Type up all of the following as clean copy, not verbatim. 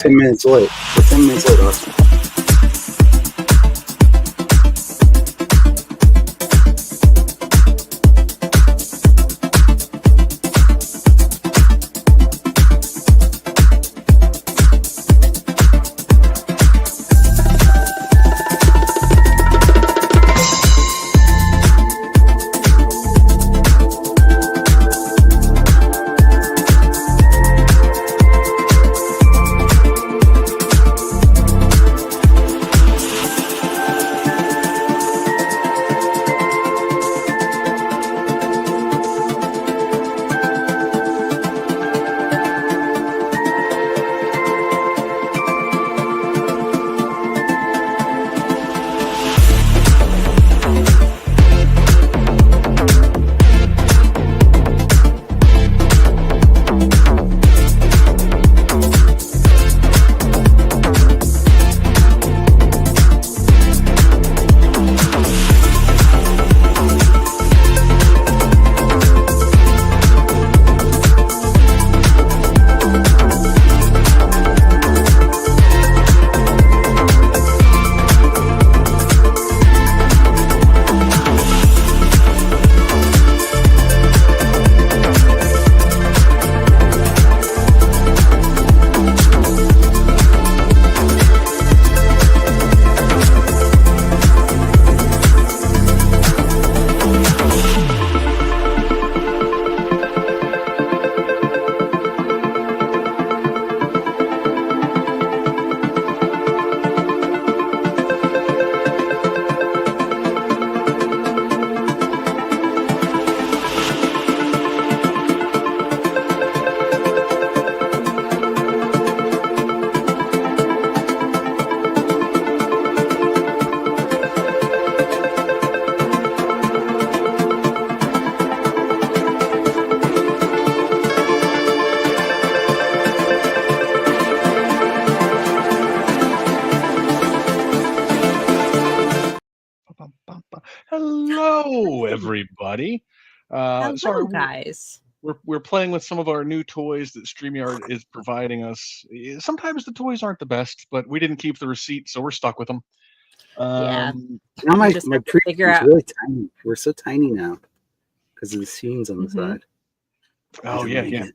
10 minutes late. We're 10 minutes late, Austin. Hello, everybody. Hello, sorry, guys. we're playing with some of our new toys that StreamYard is providing us. Sometimes the toys aren't the best, but we didn't keep the receipt, so we're stuck with them. Yeah. Now my just have to preview figure is out- really tiny. We're so tiny now because of the scenes on the side. Oh, We yeah, don't yeah. need it.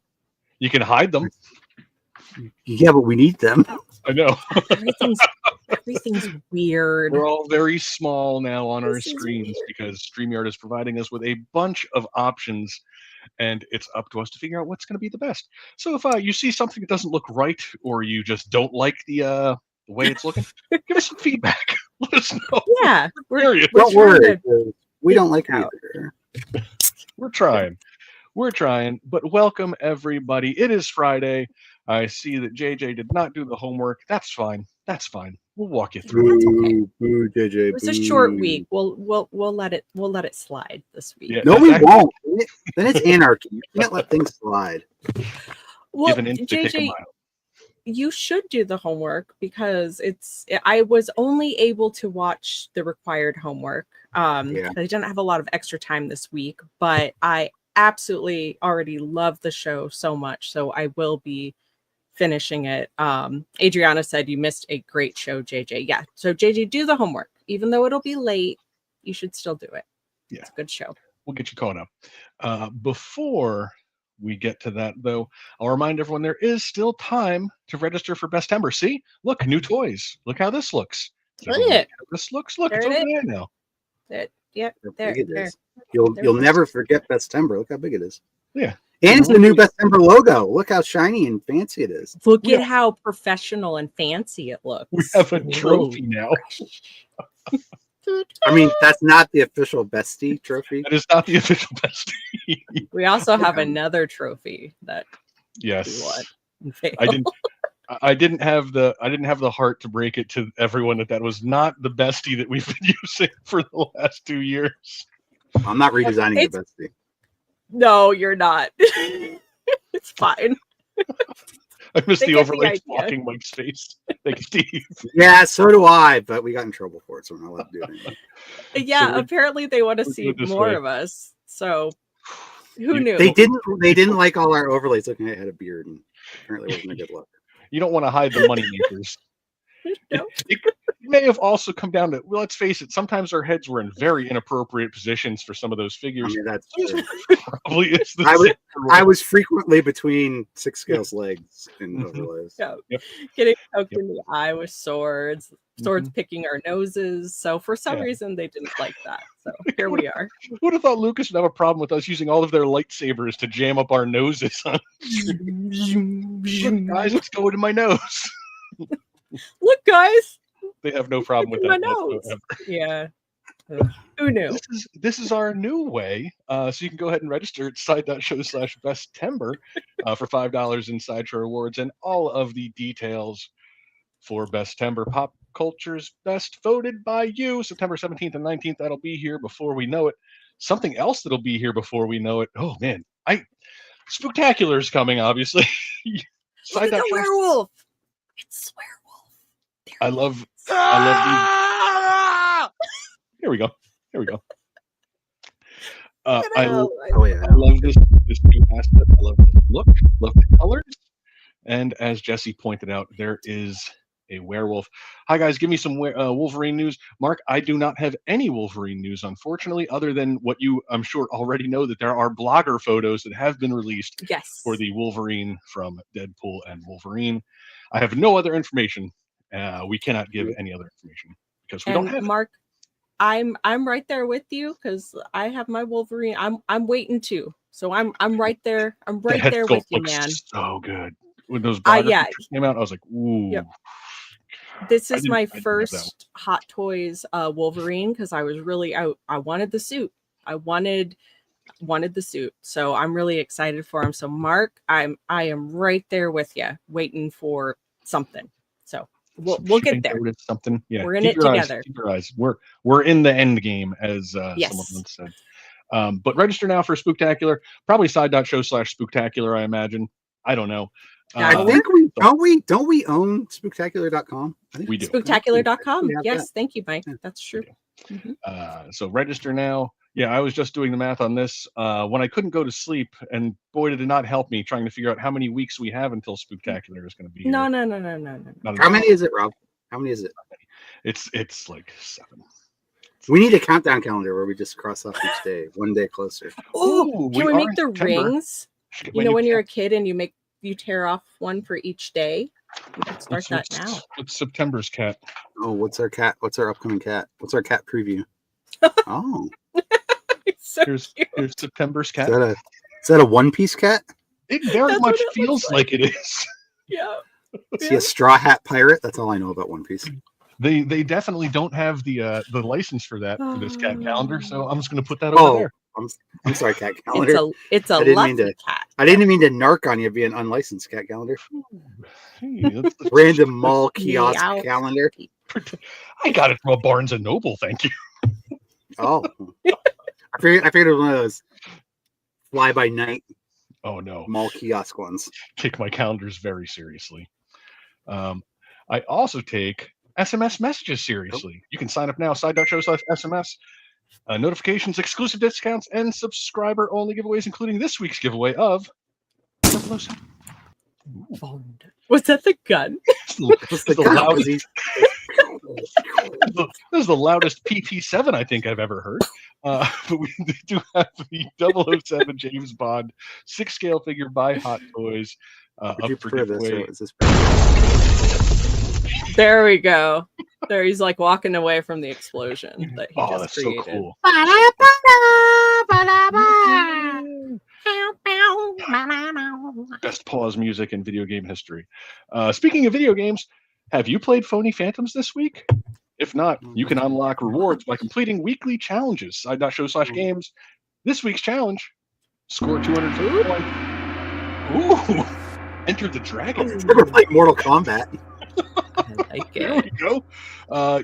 You can hide them. Yeah, but we need them. I know. Everything's weird. We're all very small now on our This is screens weird. because StreamYard is providing us with a bunch of options, and it's up to us to figure out what's going to be the best. So if you see something that doesn't look right, or you just don't like the way it's looking, give us some feedback. Let us know. Yeah, Curious. Don't trying worry. to We don't like it out. either. We're trying. We're trying, but welcome everybody. It is Friday. I see that JJ did not do the homework. That's fine. That's fine. We'll walk you through it. That's okay. Boo, JJ, It was a short week. We'll let it slide this week. Yeah, No, we that- won't. Then it's anarchy. You can't let things slide. Well, Give an inch to kick a JJ, mile. you should do the homework because I was only able to watch the required homework. Yeah. I didn't have a lot of extra time this week, but I absolutely already love the show so much, so I will be finishing it. Adriana said you missed a great show, JJ. Yeah, so JJ, do the homework. Even though it'll be late, you should still do it. Yeah. It's a good show. We'll get you caught up. Before we get to that, though, I'll remind everyone there is still time to register for Bestember. See, look, new toys. Look how this looks. Look at it. How this looks. Look, There it's it over is. there now. Yep, How there, big it there. is. You'll There you'll it never forget Bestember. Look how big it is. Yeah. And it's the new Bestember logo. Look how shiny and fancy it is. Look Yeah. at how professional and fancy it looks. We have a trophy now. I mean, that's not the official bestie trophy. That is not the official best. We also have another trophy that we Yes. won and failed. I didn't have the heart to break it to everyone that was not the bestie that we've been using for the last 2 years. I'm not redesigning the bestie. No, you're not. It's fine. I missed They the get the overlay idea. blocking Mike's face. Thank you, Steve. Yeah, so do I, but we got in trouble for it, so we're not allowed to do it anymore. Yeah, we're- apparently they want to we're see good this more way. of us. So who knew? They didn't like all our overlays looking like I had a beard, and apparently wasn't a good look. You don't want to hide the money makers. No. It may have also come down to, well, let's face it, sometimes our heads were in very inappropriate positions for some of those I figures. mean, that's So true. this probably is the I was- same for I was frequently between Six Scale's legs in Mhm. overlays. Yeah. Yep. Getting poked Yep. in the eye with swords picking our noses. So for some Yeah. reason they didn't like that. So here we are. Who would have thought Lucas would have a problem with us using all of their lightsabers to jam up our noses on stream? Look, guys, it's going in my nose. Look, guys. They have no problem with in my that nose. whatsoever. Yeah. Ugh, who knew? This is our new way. So you can go ahead and register at side.show/bestember for $5 in Sideshow rewards, and all of the details for Bestember Pop Culture's Best voted by you. September 17th and 19th. That'll be here before we know it. Something else that'll be here before we know it. Oh man, Spooktacular is coming, obviously. Look at the werewolf. It's werewolf. There I he love is. Here we go. I Hello. love this new asset. I love this look. Love the colors. And as Jesse pointed out, there is a werewolf. Hi guys, give me some Wolverine news. Mark, I do not have any Wolverine news, unfortunately, other than what you, I'm sure, already know, that there are blogger photos that have been released Yes. for the Wolverine from Deadpool and Wolverine. I have no other information. We cannot give any other information because we don't have it. Mark, I'm right there with you because I have my Wolverine. I'm waiting too. So I'm right there. I'm right The head there sculpt with you, looks man. so good. When those blogger pictures came out, I was like, ooh. Yep. This is my I didn't have that first Hot Toys Wolverine because I was really out. I wanted the suit. I wanted the suit. So I'm really excited for him. So Mark, I am right there with you, waiting for something. So we'll get there. Something. Yeah. We're in it together. Keep your eyes. We're in the end game, as Yes. someone once said. But register now for Spooktacular. Probably side.show/Spooktacular, I imagine. I don't know. I think don't we own Spooktacular.com? I think we do. Spooktacular.com. Yes, that. thank you, Mike. Yeah. That's true. So register now. Yeah, I was just doing the math on this when I couldn't go to sleep, and boy, did it not help me trying to figure out how many weeks we have until Spooktacular is going to be. No. How many is it, Rob? How many is it? It's like 7. We need a countdown calendar where we just cross off each day, one day closer. Oh, can we are make in the September. rings? You know, when you're a kid and you tear off one for each day. We can start that now. What's September's cat? Oh, what's our cat? What's our upcoming cat? What's our cat preview? Oh, Here's September's cat. is that a One Piece cat? It very That's much what it feels looks like it is. Yeah. Is he a straw hat pirate? That's all I know about One Piece. They definitely don't have the license for that for this cat calendar, so I'm just going to put that over Oh, there. I'm sorry, cat calendar. It's a I didn't lucky mean to- cat. I didn't mean to narc on you being unlicensed cat calendar. Hey, let's Random mall kiosk Meow. calendar. I got it from a Barnes and Noble, thank you. Oh, I figured it was one of those fly by night Oh no, mall kiosk ones. take my calendars very seriously. I also take SMS messages seriously. You can sign up now, side.show/SMS. Notifications, exclusive discounts, and subscriber-only giveaways, including this week's giveaway of 007. Was that the gun? What's the gun? This is the loudest PP7 I think I've ever heard. But we do have the 007 James Bond 6-scale figure by Hot Toys. Would you Up for prefer this giveaway. or is this better? There we go. There he's like walking away from the explosion that he Oh, just that's created. so cool. Best pause music in video game history. Speaking of video games, have you played Phony Phantoms this week? If not, you can unlock rewards by completing weekly challenges. Side.show/games. This week's challenge: score 250 points. Ooh! Enter the dragon. Never played Mortal Kombat. I like There it. we go.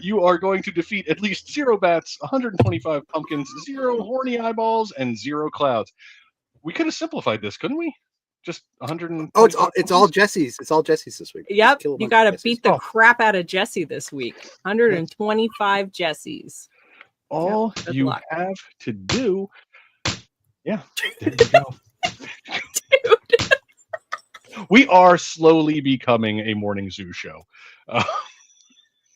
You are going to defeat at least 0 bats, 125 pumpkins, 0 horny eyeballs, and 0 clouds. We could have simplified this, couldn't we? Just 100. Oh, it's all Jesse's. It's all Jesse's this week. Yep, Kill a you bunch got to of Jessies. beat the crap out of Jesse this week. 125 Jessies. All Yep, good you luck. have to do. Yeah, there you go. We are slowly becoming a morning zoo show.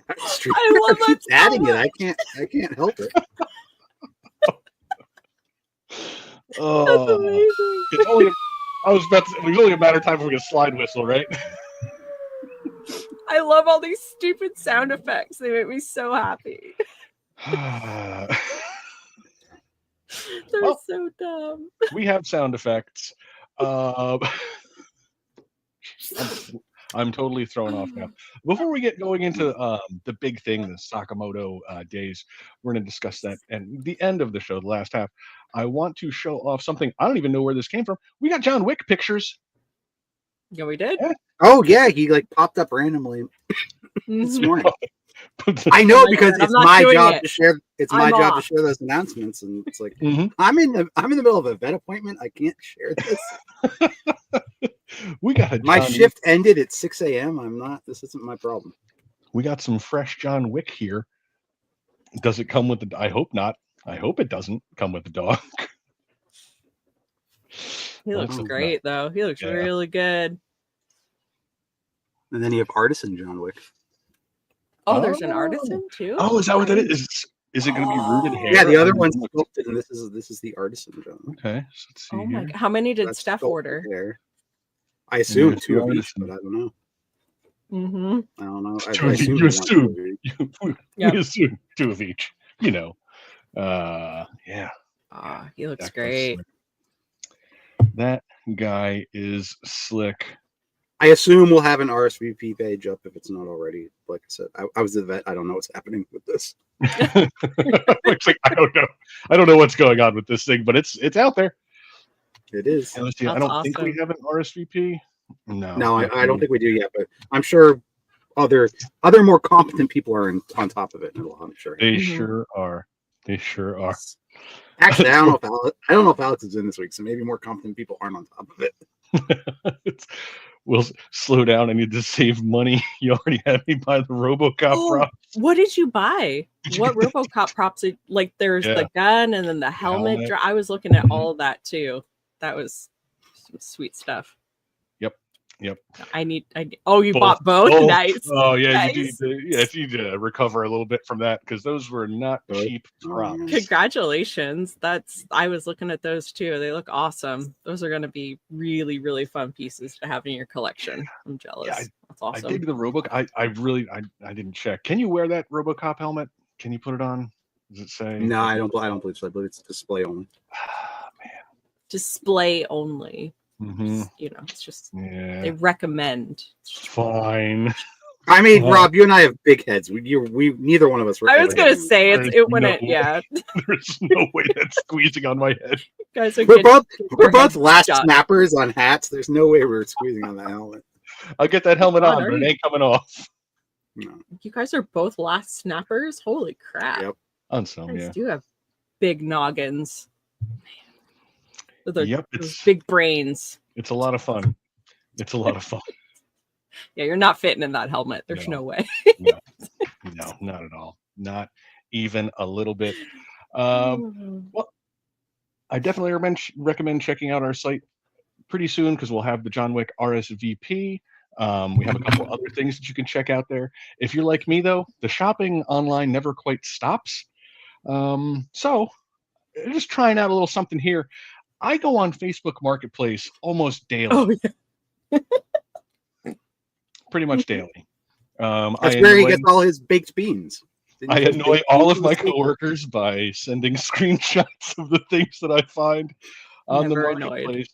That's true. I love keep that so adding it. much. I can't help it. That's Oh, amazing. it's only. I was about to say, it's only a matter of time for a slide whistle, right? I love all these stupid sound effects. They make me so happy. They're Well, so dumb. we have sound effects. I'm totally thrown off now. Before we get going into the big thing, the Sakamoto days, we're going to discuss that. And the end of the show, the last half, I want to show off something. I don't even know where this came from. We got John Wick pictures. Yeah, we did. Yeah. Oh yeah, he like popped up randomly this Mhm. morning. I know Oh my because God, I'm it's not my doing job it. to share. It's my I'm job to off. share those announcements, and it's like Mhm. I'm in the middle of a vet appointment. I can't share this. We got a My John shift ended at 6 a.m. I'm not. This isn't my problem. We got some fresh John Wick here. Does it come with the? I hope not. I hope it doesn't come with the dog. He looks Let's- great though. He looks Yeah. really good. And then you have artisan John Wick. Oh, there's an Oh. artisan too. Oh, is that what that I- is? Is it going to be rooted Oh. hair? Yeah, the other on one's the- sculpted, and this is the artisan John Wick. Okay, so let's see Oh here. my God. How many did That's Steph sculpted order? hair. I assume there's two the of each, artisan. but I don't know. Mm-hmm. I don't know. I Two of each. assume You they want assume. two of each. Yep. We assume two of each. You know. Yeah. Ah, he looks that guy's great. slick. That guy is slick. I assume we'll have an RSVP page up if it's not already. Like I said, I was the vet. I don't know what's happening with this. It's like, I don't know. I don't know what's going on with this thing, but it's out there. It is. And let's see, I That's don't think we awesome. have an RSVP. No, No, I don't think we do yet, but I'm sure other more competent people are on top of it. I'm sure. They Mhm. sure are. They sure are. Actually, I don't know if Alex is in this week, so maybe more competent people aren't on top of it. We'll slow down. I need to save money. You already had me buy the RoboCop Oh, prop. what did you buy? Did you What get the- RoboCop props? Like there's Yeah. the gun and then the helmet. helmet. I was looking at Mhm. all of that too. That was some sweet stuff. Yep. Oh, you bought both? Both. Nice. Oh yeah, Nice. you need to recover a little bit from that because those were not Both? cheap Oh, props. man. Congratulations. I was looking at those too. They look awesome. Those are going to be really, really fun pieces to have in your collection. I'm jealous. Yeah, That's awesome. I dig the RoboCop. I didn't check. Can you wear that RoboCop helmet? Can you put it on? Does it say? No, I don't believe so. I believe it's display only. Display only. Mm-hmm. It's just Yeah. they recommend. Fine. I mean, Uh, Rob, you and I have big heads. We neither one of us. I was ever gonna had- say There's it wouldn't. no- Yeah, There's no way that's squeezing on my head. guys are We're getting both your we're heads both last shot. snappers on hats. There's no way we're squeezing on that helmet. I'll get that helmet God, on, are but it you- ain't coming off. No. You guys are both last snappers. Holy crap! Yep. On You some, guys yeah. do have big noggins. Yep, Those it's big brains. it's a lot of fun. It's a lot of fun. Yeah, you're not fitting in that helmet. There's No. no way. No, not at all. Not even a little bit. Well, I definitely recommend checking out our site pretty soon because we'll have the John Wick RSVP. We have a couple other things that you can check out there. If you're like me, though, the shopping online never quite stops. So just trying out a little something here. I go on Facebook Marketplace almost daily, Oh yeah. pretty much daily. That's where he gets all his baked beans. Didn't I you get annoy baked all beans of my this week? coworkers by sending screenshots of the things that I find on Never the annoyed. marketplace.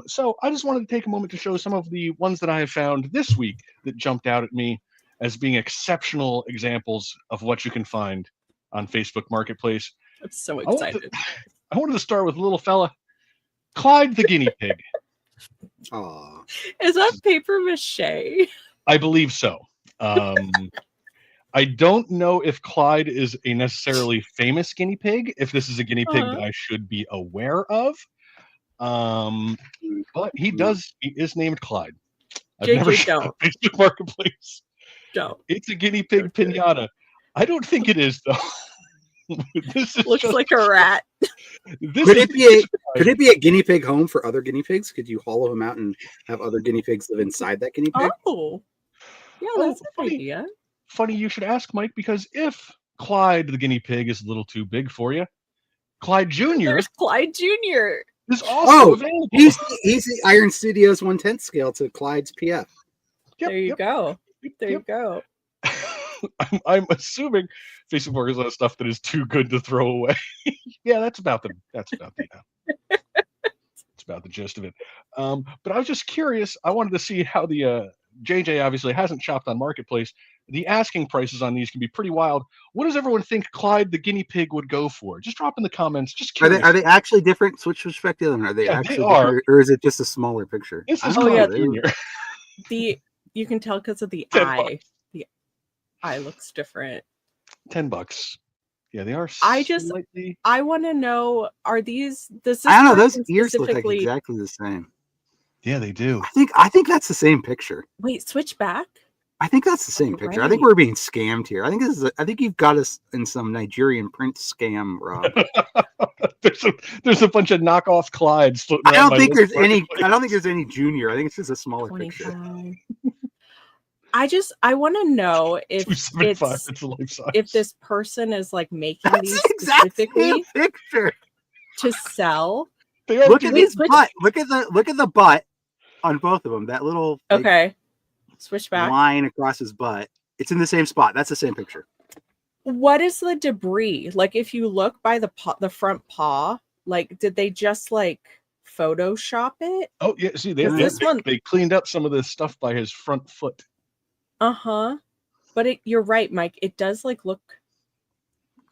So I just wanted to take a moment to show some of the ones that I have found this week that jumped out at me as being exceptional examples of what you can find on Facebook Marketplace. I'm so I wanted to- excited. I wanted to start with a little fella, Clyde the guinea pig. Aw. Is that paper mache? I believe so. I don't know if Clyde is a necessarily famous guinea pig, if this is a guinea pig Uh-huh. that I should be aware of. But he is named Clyde. I've JJ, never seen don't. a Facebook Marketplace. Don't. It's a guinea pig Okay. pinata. I don't think it is, though. This is Looks just, like a rat. this Could is it be a guinea pig home for other guinea pigs? Could you hollow them out and have other guinea pigs live inside that guinea pig? Oh, yeah, Oh, that's an funny. idea. Funny you should ask, Mike, because if Clyde the guinea pig is a little too big for you, Clyde Jr. There's Clyde Jr. is also Oh, available. he's the Iron Studios 1/10 scale to Clyde's PF. Yep, There you yep, go. yep, There yep. you go. I'm assuming Facebook Marketplace has stuff that is too good to throw away. Yeah, that's about the it's about the gist of it. But I was just curious. I wanted to see how the JJ obviously hasn't shopped on Marketplace. The asking prices on these can be pretty wild. What does everyone think Clyde the guinea pig would go for? Just drop in the comments. Just curious. Are they actually different? Switch perspective, and are they Yeah, actually they are. different, or is it just a smaller picture? This I is don't Oh, know. yeah. They were- The you can tell because of the $10. eye. The eye looks different. $10. Yeah, they are. I just- slightly... I want to know: are these? Does this I don't know. Those person ears look like specifically- exactly the same. Yeah, they do. I think that's the same picture. Wait, switch back. I think that's the same You're picture. I think right. we're being scammed here. I think you've got us in some Nigerian print scam, Rob. there's a bunch of knockoff Clydes floating I around don't my think there's local any. marketplace. I don't think there's any junior. I think it's just a smaller picture. 25. I want to know if 275. it's It's a life size. if this person is like making That's these the exact same specifically picture. to sell. They are Look at doing- his butt. Look at the butt on both of them. That little like, Okay, switch back. line across his butt. It's in the same spot. That's the same picture. What is the debris? Like, if you look by the front paw, like, did they just like Photoshop it? Oh yeah, see Is this one- they cleaned up some of this stuff by his front foot. But you're right, Mike. It does like look.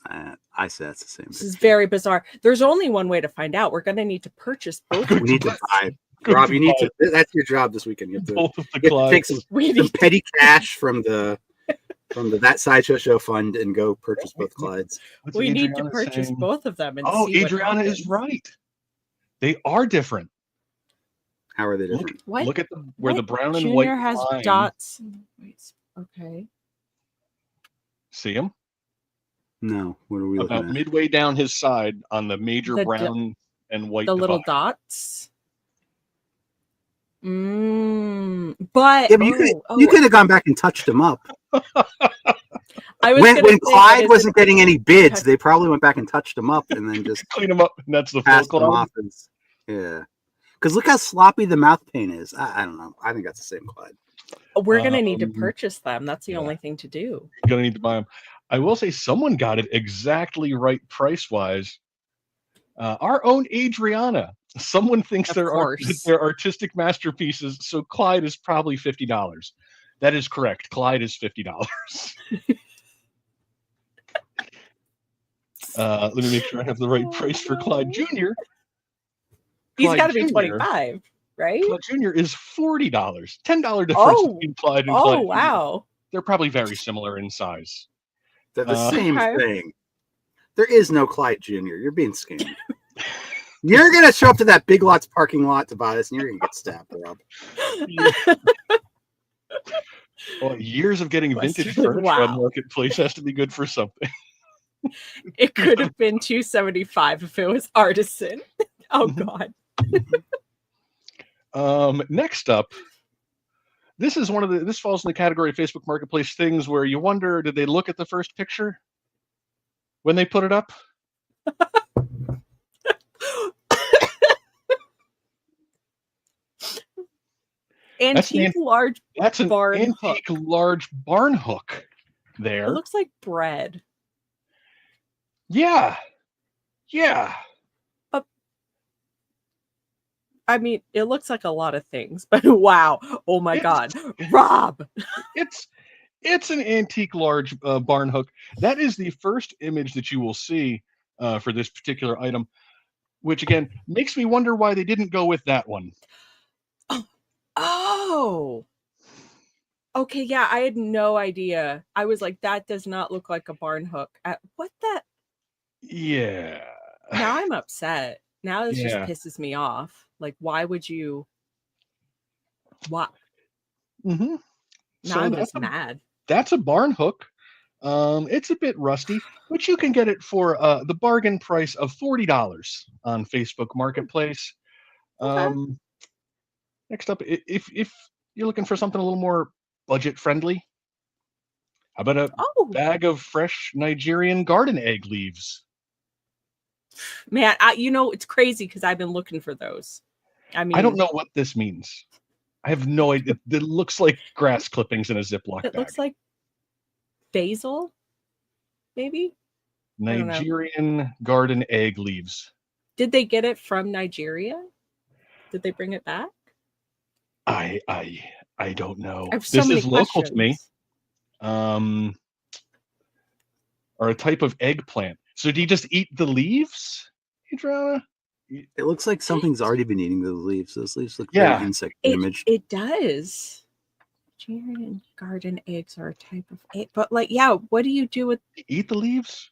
I say that's the same. This Picture. is very bizarre. There's only one way to find out. We're gonna need to purchase both. We need to buy. Good Rob, you need buy. to. That's your job this weekend. You have to, Both of the you have to take Clydes. We some need. petty cash from the That Sideshow Show fund and go purchase both Clydes. What's We need to Adriana purchase saying? both of them. And Oh, see what Adriana is happens. right. They are different. How are they Look, different? What? look at where the What? brown and Junior white has line. dots. Wait, okay. See them No. What are we about looking at? midway down his side on the major The brown and white. The little divide. dots. But Yeah, but you could have gone back and touched them up. I was When gonna say, but Clyde is wasn't getting any bids, touch- they probably went back and touched them up and then just Clean them up, and that's the full passed them Clyde. off. Yeah. Because look how sloppy the mouth paint is. I don't know. I think that's the same Clyde. we're gonna need to Um, purchase them. That's the yeah. only thing to do. You're gonna need to buy them. I will say someone got it exactly right price wise. Our own Adriana. Someone thinks Of they're course. they're artistic masterpieces, so Clyde is probably $50. That is correct. Clyde is $50. Let me make sure I have the right price for Clyde Jr. He's Clyde got to be Jr. 25, right? Clyde Jr. is $40. $10 difference Oh. between Clyde and Oh Clyde Jr. wow! They're probably very similar in size. They're the Uh, same Okay. thing. There is no Clyde Jr. You're being scammed. You're going to show up to that Big Lots parking lot to buy this and you're going to get stabbed, Rob. Well, years of getting vintage Western- furniture wow. on Marketplace has to be good for something. It could have been 275 if it was artisan. Oh Mhm. god! Next up, this is this falls in the category of Facebook Marketplace things where you wonder, did they look at the first picture when they put it up? Antique large. That's an Barn antique large barn hook It there. looks like bread. Yeah. I mean, it looks like a lot of things, but wow! Oh my god, Rob! It's an antique large barn hook. That is the first image that you will see for this particular item, which again makes me wonder why they didn't go with that one. Oh. Okay, yeah, I had no idea. I was like, that does not look like a barn hook. What the? Yeah. Now I'm upset. Now this Yeah. just pisses me off. Like, why would you? What? Mm-hmm. Now I'm just mad. That's a barn hook. It's a bit rusty, but you can get it for the bargain price of $40 on Facebook Marketplace. Okay. Next up, if you're looking for something a little more budget friendly, how about a Oh bag of fresh Nigerian garden egg leaves? man, it's crazy because I've been looking for those. I mean, I don't know what this means. I have no idea. It looks like grass clippings in a Ziploc it bag. looks like basil, maybe. I don't know. Nigerian garden egg leaves. Did they get it from Nigeria? Did they bring it back? I don't know. I have so This many is local to me. questions. Or a type of eggplant. So do you just eat the leaves, Adriana? It looks like something's already been eating those leaves. Those leaves look Yeah. very insect It, damaged. it does. Nigerian garden eggs are a type of egg, but like, yeah, what do you do with? Eat the leaves?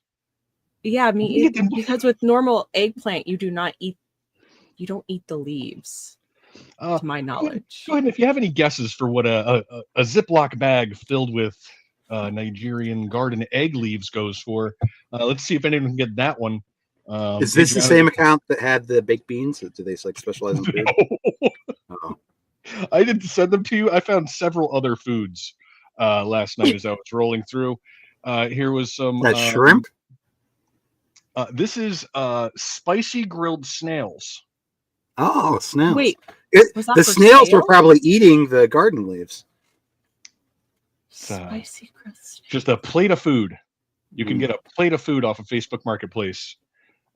Yeah, I mean, Eat them. because with normal eggplant, you don't eat the leaves, to my knowledge. Go ahead. If you have any guesses for what a Ziploc bag filled with Nigerian garden egg leaves goes for, let's see if anyone can get that one. Is this the Adriana- same account that had the baked beans? Do they like specialize in food? No. Oh. I didn't send them to you. I found several other foods last night as I was rolling through. Here was some That shrimp? This is spicy grilled snails. Oh, snails. Wait, was that the for snails were sale? probably eating the garden leaves. Spicy crust. Just a plate of food. You can Mm. get a plate of food off of Facebook Marketplace.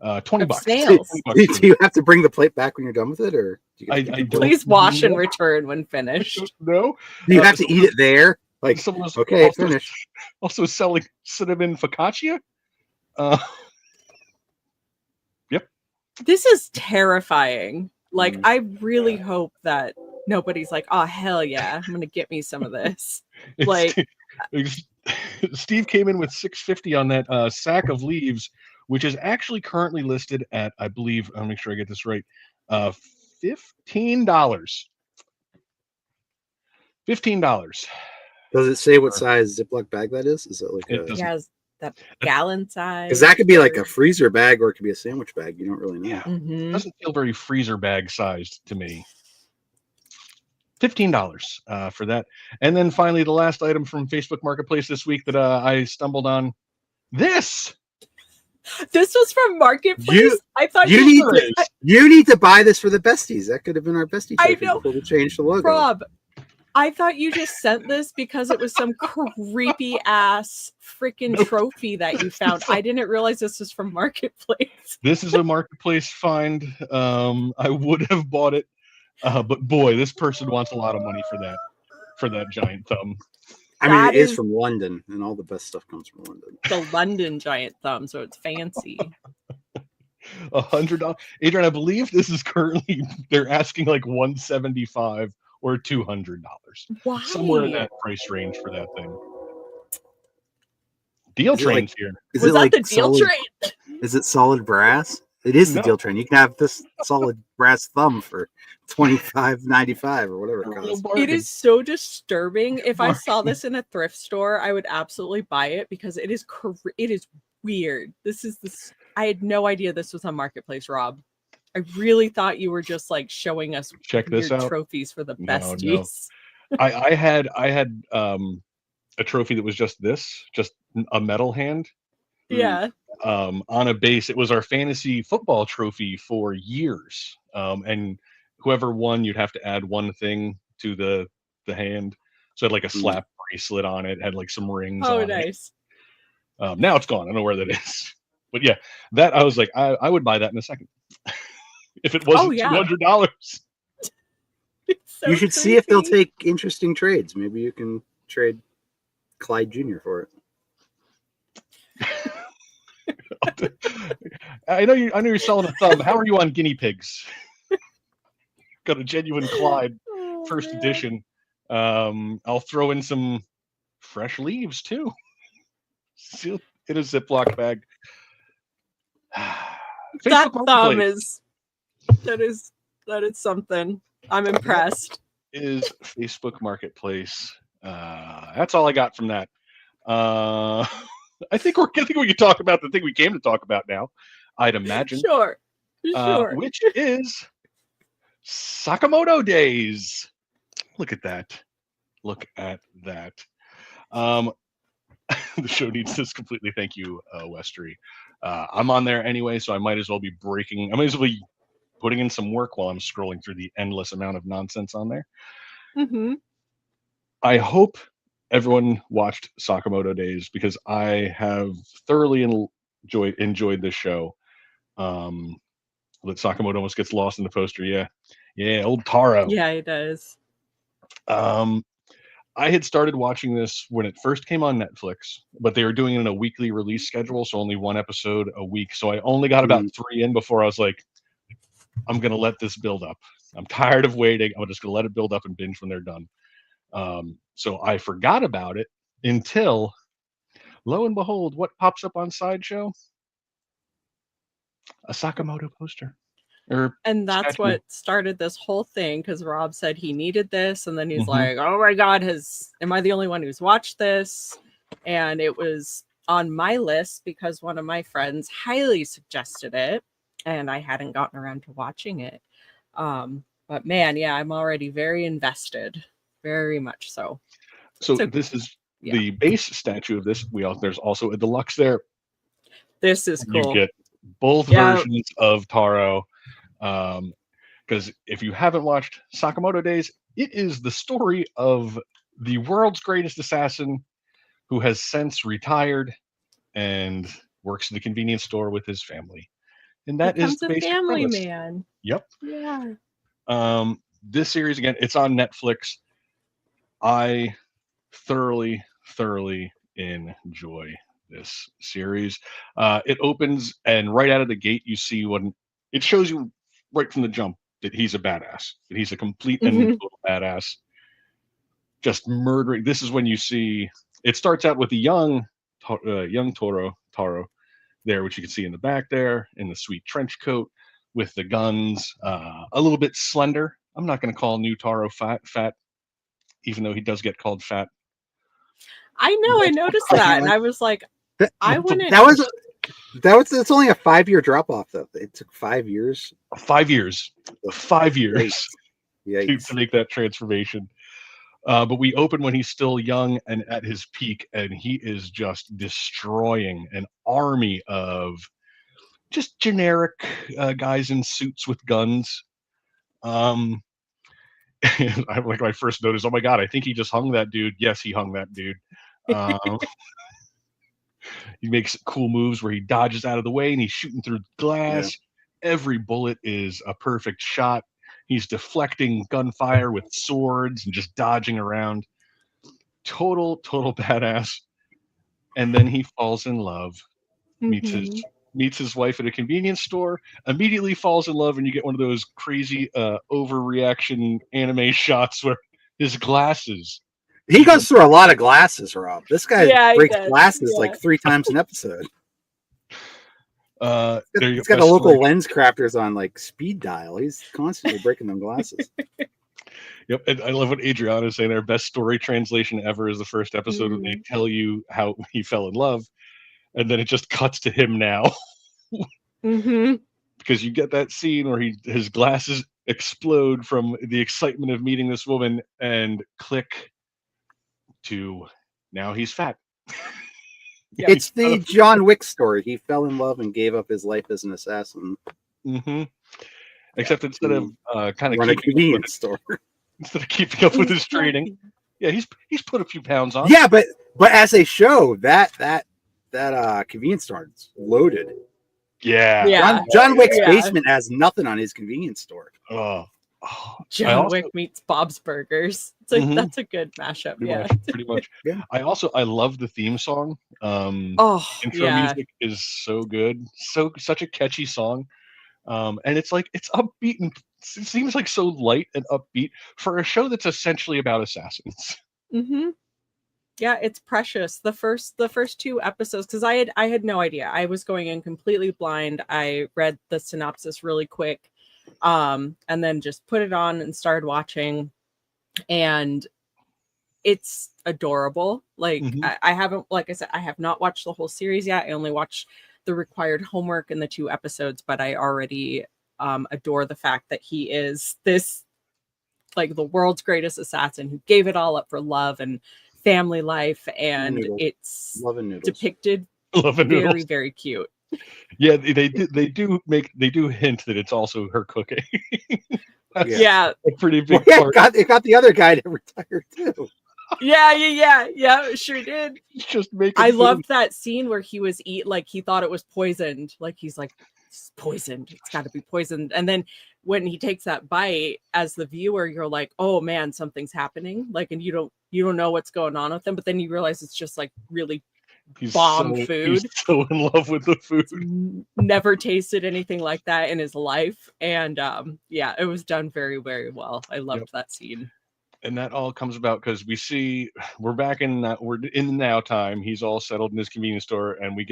$20. Of snails. Do you have to bring the plate back when you're done with it, or do you, I get to keep don't- it? Please wash and No. return when finished. No. Do you have to eat it there? Like, Someone was okay, also, finish. also selling cinnamon focaccia. Uh, This is terrifying. Like, Mm. I really hope that nobody's like, oh, hell yeah, I'm going to get me some of this. Like- Steve came in with $6.50 on that sack of leaves, which is actually currently listed at, I believe, I'll make sure I get this right, $15. $15. Does it say what size Ziploc bag that is? Is it like It a? doesn't. He has that gallon size. Because that could be like a freezer bag, or it could be a sandwich bag. You don't really know. Yeah. Mhm. Doesn't feel very freezer bag sized to me. $15 for that. And then finally, the last item from Facebook Marketplace this week that I stumbled on. This. This was from Marketplace. You- I thought You you need to buy this for the besties. That could have been our bestie I trophy know. before we changed the logo. Rob, I thought you just sent this because it was some creepy ass freaking Nope. trophy that you found. I didn't realize this was from Marketplace. This is a Marketplace find. I would have bought it, but boy, this person wants a lot of money for that giant thumb. I mean, That it is is- from London, and all the best stuff comes from London. The London giant thumb, so it's fancy. $100. Adrian, I believe this is currently they're asking like $175 or $200. Why? Somewhere in that price range for that thing. Deal Is it like- trains here. Is Was it that like the deal solid? train? Is it solid brass? It is the No. deal train. You can have this solid brass thumb for $25.95 or whatever it Real costs. bargain. It is so disturbing. If I saw Bargain. this in a thrift store, I would absolutely buy it because it is weird. I had no idea this was on Marketplace, Rob. I really thought you were just like showing us Check this weird out. trophies for the No, no. besties. I had a trophy that was just a metal hand. Yeah. On a base. It was our fantasy football trophy for years. And whoever won, you'd have to add one thing to the hand. So it had like a slap bracelet on it, had like some rings Oh, on nice. it. Now it's gone. I don't know where that is. But yeah, that I was like, I would buy that in a second. If it wasn't yeah. $200. It's so You should see if they'll creepy. take interesting trades. Maybe you can trade Clyde Jr. for it. I know you're selling a thumb. How are you on guinea pigs? Got a genuine Clyde Oh, first man. edition. I'll throw in some fresh leaves too. Sealed in a Ziploc bag. That Facebook thumb Marketplace that is something. I'm impressed. is Facebook Marketplace. That's all I got from that. I think we can talk about the thing we came to talk about now. I'd imagine, Sure. which is Sakamoto Days. Look at that. Look at that. The show needs this completely. Thank you, Westry. I'm on there anyway, so I might as well be putting in some work while I'm scrolling through the endless amount of nonsense on there. Mm-hmm. I hope everyone watched Sakamoto Days because I have thoroughly enjoyed this show. That Sakamoto almost gets lost in the poster. Yeah, old Taro. Yeah, he does. I had started watching this when it first came on Netflix, but they were doing it in a weekly release schedule, so only one episode a week. So I only got about 3 in before I was like, I'm going to let this build up. I'm tired of waiting. I'm just going to let it build up and binge when they're done. So I forgot about it until, lo and behold, what pops up on Sideshow? A Sakamoto poster. And that's statue. what started this whole thing, because Rob said he needed this, and then he's Mhm. like, oh my god, am I the only one who's watched this? And it was on my list because one of my friends highly suggested it, and I hadn't gotten around to watching it. But man, yeah, I'm already very invested, very much so. So this is the base statue of this. There's also a deluxe there. This is cool. You get both versions of Taro. Because if you haven't watched Sakamoto Days, it is the story of the world's greatest assassin who has since retired and works in the convenience store with his family. And that is the basic family premise. man. Yep. Yeah. This series, again, it's on Netflix. I thoroughly enjoy this series. It opens, and right out of the gate, you see when it shows you right from the jump that he's a badass, that he's a complete and total badass, just murdering. This is when you see it starts out with the young Taro there, which you can see in the back there in the sweet trench coat with the guns, a little bit slender. I'm not going to call new Taro fat, even though he does get called fat. I know, I noticed that, and I was like, I wouldn't. It's only a 5-year drop off though. It took 5 years. 5 years. 5 years to make that transformation. But we open when he's still young and at his peak, and he is just destroying an army of just generic guys in suits with guns. I like my first note is, oh my god, I think he just hung that dude. Yes, he hung that dude. He makes cool moves where he dodges out of the way and he's shooting through glass. Yeah. Every bullet is a perfect shot. He's deflecting gunfire with swords and just dodging around. Total badass. And then he falls in love, meets his wife at a convenience store, immediately falls in love, and you get one of those crazy overreaction anime shots where his glasses. He goes through a lot of glasses, Rob. This guy breaks glasses like 3 times an episode. He's got the local lens crafters on like speed dial. He's constantly breaking them glasses. Yep, and I love what Adriana is saying. Our best story translation ever is the first episode where they tell you how he fell in love, and then it just cuts to him now. Because you get that scene where his glasses explode from the excitement of meeting this woman, and click to now he's fat. It's the John Wick story. He fell in love and gave up his life as an assassin. Except instead of kind of run a convenience store, instead of keeping up with his training, he's put a few pounds on. Yeah, but as they show that convenience store is loaded. Yeah. John Wick's basement has nothing on his convenience store. John Wick meets Bob's Burgers. It's like that's a good mashup. Pretty much. Yeah. I love the theme song. Intro music is so good. Such a catchy song. And it's like it's upbeat and it seems like so light and upbeat for a show that's essentially about assassins. Yeah, it's precious. The first 2 episodes, because I had no idea. I was going in completely blind. I read the synopsis really quick. And then just put it on and started watching, and it's adorable. Like Mhm. I haven't, like I said, I have not watched the whole series yet. I only watched the required homework in the 2 episodes, but I already adore the fact that he is this, like, the world's greatest assassin who gave it all up for love and family life, and Noodles. it's Love and noodles. depicted Love and very, noodles. very cute. Yeah, they do hint that it's also her cooking. That's Yeah. a pretty Well, big yeah, part. it got the other guy to retire too. Yeah, sure did. It's just making I food. loved that scene where he was like, he thought it was poisoned. Like, he's like, it's poisoned. It's got to be poisoned. And then when he takes that bite, as the viewer, you're like, oh man, something's happening. Like, and you don't know what's going on with him. But then you realize it's just like really bomb food. He's so in love with the food. Never tasted anything like that in his life. And yeah, it was done very, very well. I loved that scene. And that all comes about because we're back in the now time. He's all settled in his convenience store, and we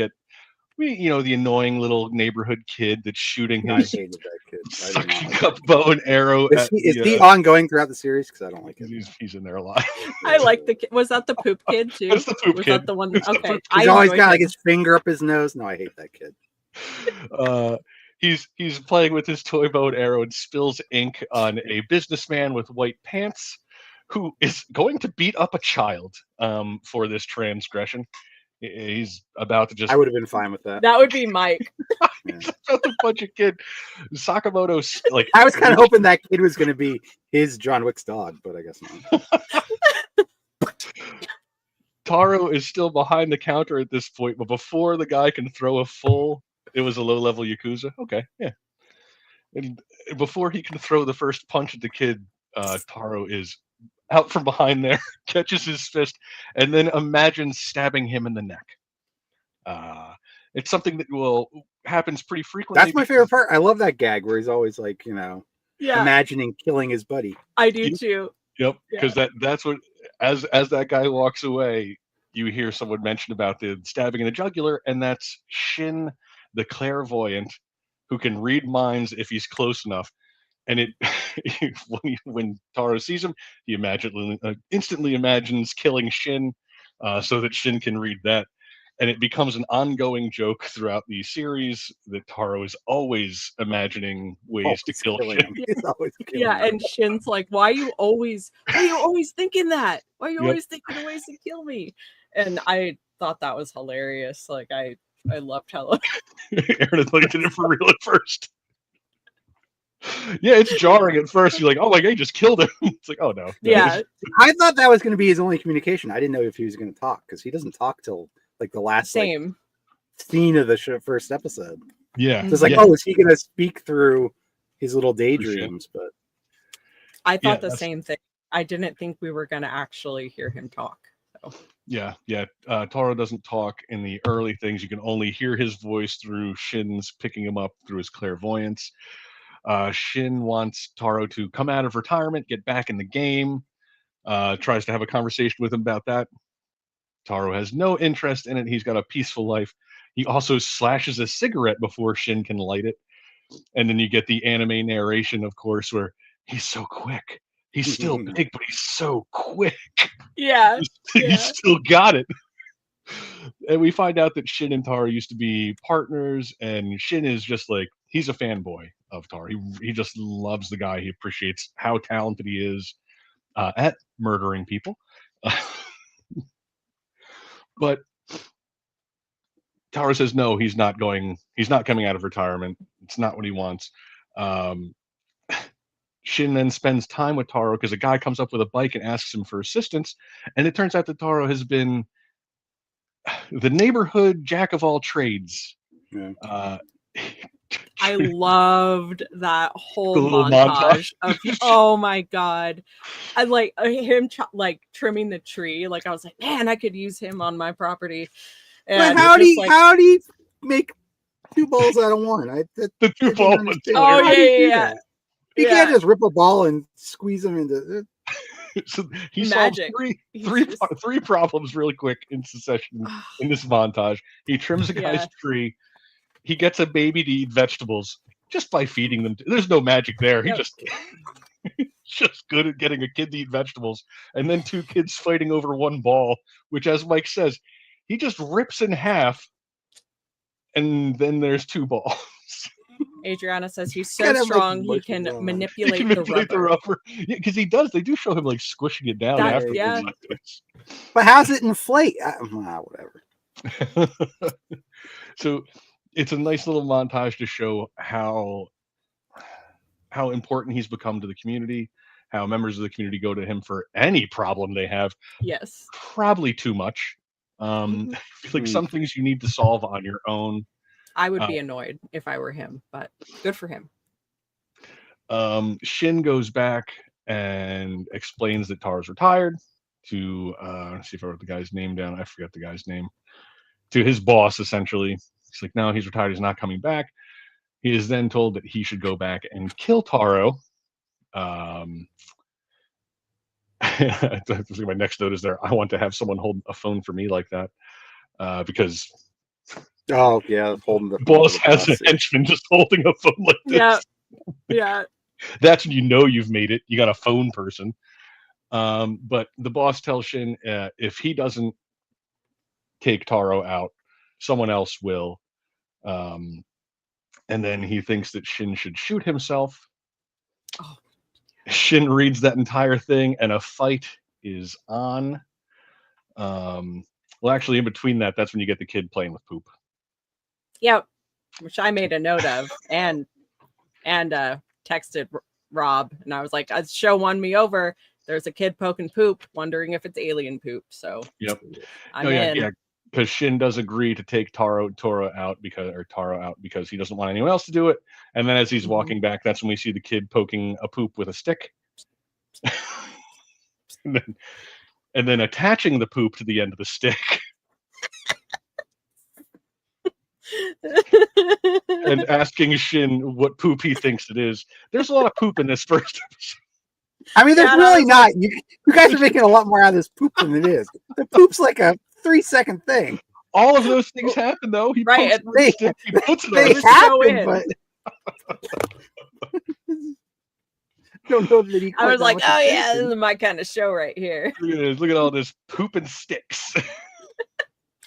the annoying little neighborhood kid that's shooting I his hated that kid. I did not suction like cup that. bow and arrow. Is he ongoing throughout the series? Because I don't like it. He's in there a lot. I like the kid. Was that the poop kid too? That's the poop Was kid. that the one? It's the Okay, poop He's I always enjoyed got like him. his finger up his nose. No, I hate that kid. He's playing with his toy bow and arrow and spills ink on a businessman with white pants who is going to beat up a child for this transgression. He's about to just. I would have been fine with that. That would be Mike. He's about to punch a kid. Sakamoto's like. I was kind of hoping that kid was going to be his John Wick's dog, but I guess not. Taro is still behind the counter at this point, but before the guy can throw a full, it was a low-level Yakuza. Okay, yeah. And before he can throw the first punch at the kid, Taro is out from behind there, catches his fist, and then imagines stabbing him in the neck. It's something that happens pretty frequently. That's my favorite part. I love that gag where he's always like, Yeah, imagining killing his buddy. I do too. Yep, because that's what as that guy walks away, you hear someone mention about the stabbing in the jugular, and that's Shin, the clairvoyant, who can read minds if he's close enough. And when Taro sees him, he instantly imagines killing Shin, so that Shin can read that. And it becomes an ongoing joke throughout the series that Taro is always imagining ways to kill Shin. He's always killing him. And Shin's like, why are you always thinking that? Why are you always thinking of ways to kill me? And I thought that was hilarious. Like, I loved how Aaron looked at it for real at first. Yeah, it's jarring at first. You're like, oh my god, he just killed him. It's like, oh no. Yeah. I thought that was going to be his only communication. I didn't know if he was going to talk because he doesn't talk till like the last same scene of the first episode. Yeah. So it's like, oh, is he going to speak through his little daydreams? But I thought the same thing. I didn't think we were going to actually hear him talk. So. Yeah. Taro doesn't talk in the early things. You can only hear his voice through Shin's picking him up through his clairvoyance. Shin wants Taro to come out of retirement, get back in the game, tries to have a conversation with him about that. Taro has no interest in it. He's got a peaceful life. He also slashes a cigarette before Shin can light it. And then you get the anime narration, of course, where he's so quick. He's still big, but he's so quick. Yeah. He's still got it. And we find out that Shin and Taro used to be partners, and Shin is just like, he's a fanboy of Taro. He just loves the guy. He appreciates how talented he is at murdering people. But Taro says no, he's not coming out of retirement. It's not what he wants. Shin then spends time with Taro because a guy comes up with a bike and asks him for assistance, and it turns out that Taro has been the neighborhood jack of all trades. Yeah. I loved that whole montage of, oh my god, I like him trimming the tree. Like, I was like, man, I could use him on my property. And how do you make two balls out of one? The two balls. Oh yeah. You can't just rip a ball and squeeze them into. So he Magic. solves three problems really quick in succession in this montage. He trims a guy's tree. He gets a baby to eat vegetables just by feeding them. There's no magic there. He just just good at getting a kid to eat vegetables, and then 2 kids fighting over one ball, which, as Mike says, he just rips in half, and then there's 2 balls. Adriana says he's so Gotta make strong he mushy can balls. manipulate, He can manipulate the rubber. Yeah, because he does. They do show him like squishing it down That- after. yeah. But how's it inflate? Whatever. So it's a nice little montage to show how important he's become to the community, how members of the community go to him for any problem they have. Yes. Probably too much. I feel like some things you need to solve on your own. I would be annoyed if I were him, but good for him. Shin goes back and explains that Tara's retired to let's see if I wrote the guy's name down. I forgot the guy's name. To his boss, essentially. He's like, no, he's retired. He's not coming back. He is then told that he should go back and kill Taro. My next note is there. I want to have someone hold a phone for me like that because Oh yeah, holding the boss has a henchman just holding a phone like this. Yeah. Yeah. That's when you know you've made it. You got a phone person. But the boss tells Shin if he doesn't take Taro out, someone else will. And then he thinks that Shin should shoot himself. Oh. Shin reads that entire thing, and a fight is on. Well, actually, in between that, that's when you get the kid playing with poop. Yep. Which I made a note of and texted Rob, and I was like, show won me over. There's a kid poking poop, wondering if it's alien poop. So yep, I'm in. Yeah, because Shin does agree to take Taro out because he doesn't want anyone else to do it. And then as he's walking back, that's when we see the kid poking a poop with a stick, and then attaching the poop to the end of the stick. And asking Shin what poop he thinks it is. There's a lot of poop in this first episode. I mean, there's really not. You guys are making a lot more out of this poop than it is. The poop's like a 3-second thing. All of those things happen, though. He Right, puts it, he puts it They on. happen, but don't know that he. I was like, oh yeah, this is my kind of show right here. Look at all this poop and sticks.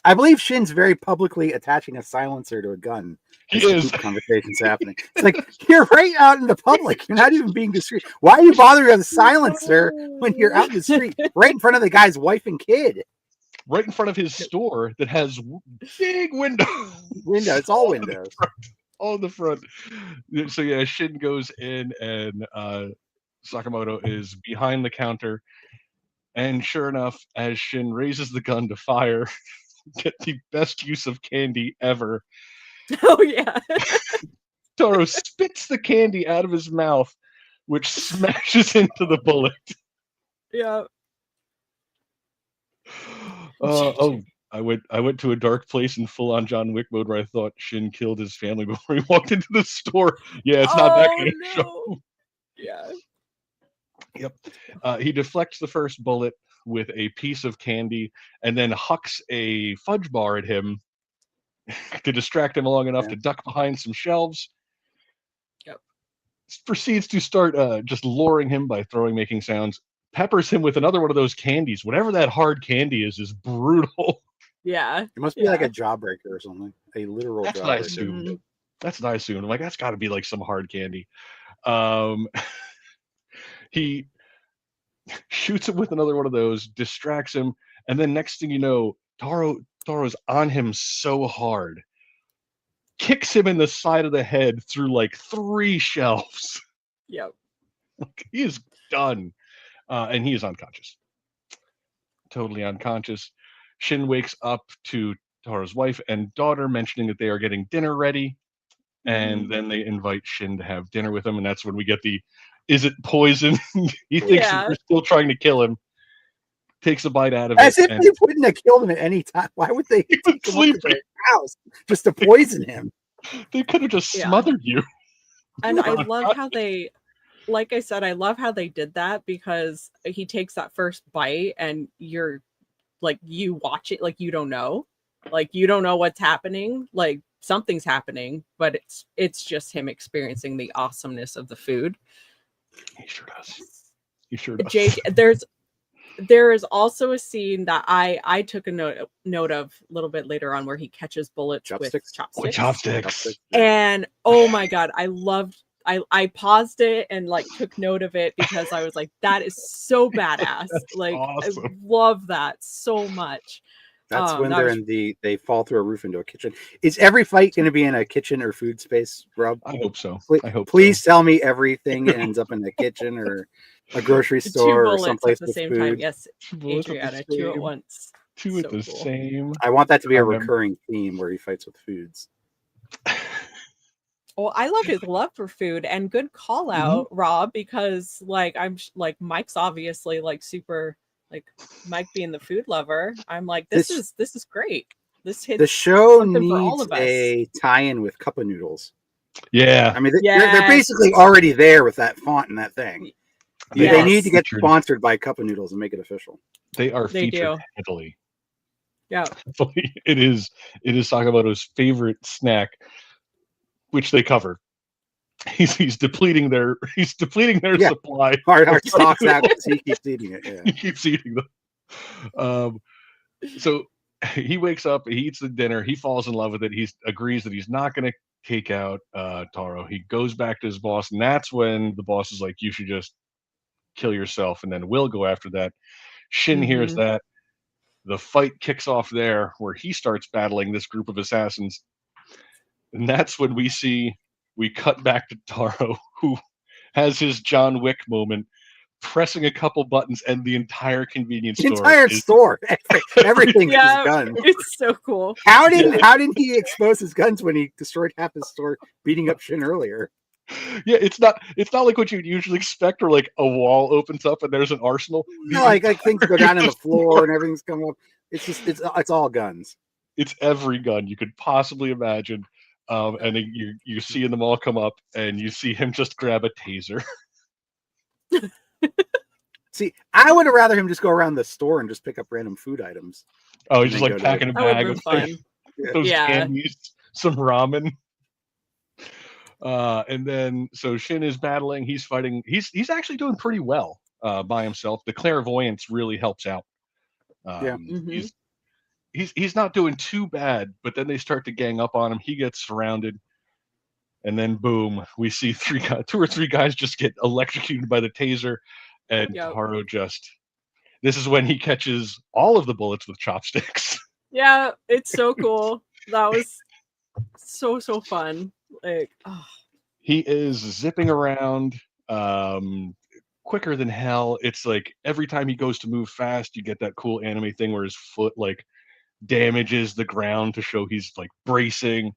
I believe Shin's very publicly attaching a silencer to a gun. He is. Conversations happening. It's like, you're right out in the public. You're not even being discreet. Why are you bothering with a silencer when you're out in the street, right in front of the guy's wife and kid? Right in front of his store that has big windows. It's all windows. All in the front. So yeah, Shin goes in, and Sakamoto is behind the counter. And sure enough, as Shin raises the gun to fire, get the best use of candy ever. Oh yeah. Taro spits the candy out of his mouth, which smashes into the bullet. Yeah. I went to a dark place in full-on John Wick mode where I thought Shin killed his family before he walked into the store. Yeah, it's not that kind of show. Yeah. Yep. He deflects the first bullet with a piece of candy and then hucks a fudge bar at him to distract him long enough to duck behind some shelves. Yep. Proceeds to start just luring him by making sounds. Peppers him with another one of those candies. Whatever that hard candy is brutal. Yeah. It must be like a jawbreaker or something. A literal That's jawbreaker. what I assumed. That's what I assumed. I'm like, that's got to be like some hard candy. He shoots him with another one of those, distracts him, and then next thing you know, Taro's on him so hard, kicks him in the side of the head through like 3 shelves. Yep. He is done. And he is unconscious. Totally unconscious. Shin wakes up to Taro's wife and daughter mentioning that they are getting dinner ready. And then they invite Shin to have dinner with them. And that's when we get the, is it poison? He thinks that we're still trying to kill him. Takes a bite out of it. As if they wouldn't have killed him at any time. Why would they take him to their house just to poison him? They could have just smothered you. And I love how they, like I said, I love how they did that because he takes that first bite and you're like, you watch it like you don't know. Like you don't know what's happening. Like something's happening, but it's just him experiencing the awesomeness of the food. He sure does. He sure does. Jake, there is also a scene that I took a note of a little bit later on where he catches bullets with chopsticks. With chopsticks. And oh my god, I paused it and like took note of it because I was like, that is so badass. Like awesome. I love that so much. That's when they fall through a roof into a kitchen. Is every fight going to be in a kitchen or food space, Rob? I hope so. Please tell me everything ends up in the kitchen or a grocery store or someplace at the with same food. time. Yes, Adriana, two at once. Two at the same. I want that to be a recurring theme where he fights with foods. Well, I love his love for food, and good call out, Rob, because like I'm like Mike's obviously like super like Mike being the food lover. I'm like this is great. This hits the show something for all needs of us. a tie-in with Cup of Noodles. Yeah, I mean they're basically already there with that font and that thing. They need to get sponsored by Cup of Noodles and make it official. They are featured heavily. Yeah, it is Sakamoto's favorite snack, which they cover. He's depleting their supply. Our stocks out because he keeps eating it. Yeah. He keeps eating them. So he wakes up, he eats the dinner, he falls in love with it. He agrees that he's not going to take out Taro. He goes back to his boss, and that's when the boss is like, "You should just kill yourself," and then we'll go after that. Shin hears that. The fight kicks off there, where he starts battling this group of assassins. And that's when we cut back to Taro, who has his John Wick moment, pressing a couple buttons, and the entire convenience store. Everything is gun. It's so cool. How didn't he expose his guns when he destroyed half his store beating up Shin earlier? Yeah, it's not like what you'd usually expect, or like a wall opens up and there's an arsenal. No, like things go down on the floor and everything's coming up. It's just it's all guns. It's every gun you could possibly imagine. And then you see them all come up, and you see him just grab a taser. See, I would have rather him just go around the store and just pick up random food items. Oh, he's just like packing a bag of those candies, some ramen. And then so Shin is battling. He's fighting. He's actually doing pretty well by himself. The clairvoyance really helps out. He's not doing too bad, but then they start to gang up on him. He gets surrounded, and then boom, we see two or three guys just get electrocuted by the taser, and Taro this is when he catches all of the bullets with chopsticks. Yeah, it's so cool. That was so fun. Like, he is zipping around quicker than hell. It's like every time he goes to move fast, you get that cool anime thing where his foot like damages the ground to show he's like bracing,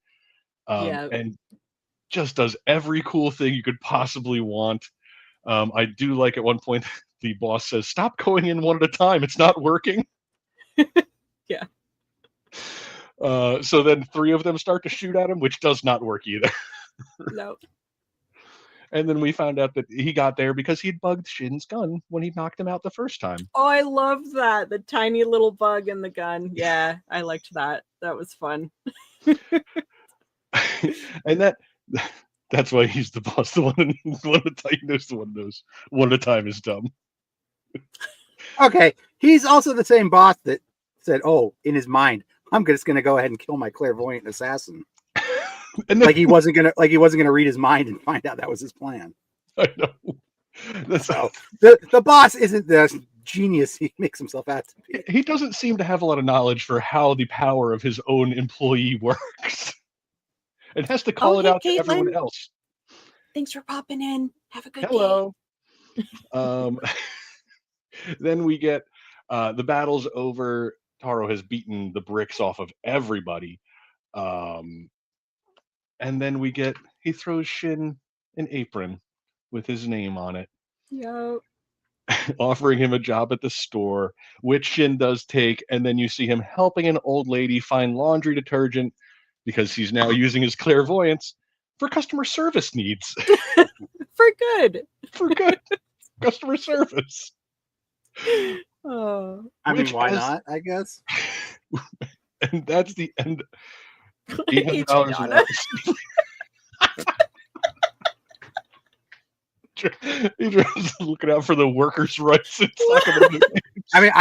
and just does every cool thing you could possibly want. I do like at one point the boss says, "Stop going in one at a time, it's not working." Yeah. So then three of them start to shoot at him, which does not work either. No. And then we found out that he got there because he'd bugged Shin's gun when he knocked him out the first time. Oh, I love that. The tiny little bug in the gun. Yeah, I liked that. That was fun. And that's why he's the boss. The one at a time is dumb. Okay. He's also the same boss that said, "Oh, in his mind, I'm just gonna go ahead and kill my clairvoyant assassin." And then, like he wasn't gonna read his mind and find out that was his plan. I know. So the boss isn't the genius he makes himself out to be. He doesn't seem to have a lot of knowledge for how the power of his own employee works. It has to call it out to everyone else. Thanks for popping in. Have a good day. Hello. Then we get the battle's over. Taro has beaten the bricks off of everybody. And then he throws Shin an apron with his name on it. Yep. Offering him a job at the store, which Shin does take, and then you see him helping an old lady find laundry detergent because he's now using his clairvoyance for customer service needs. For good. Customer service. Oh. I mean, why not, I guess? And that's the end. $800. Adrian's looking out for the workers' rights in Sakamoto. I mean,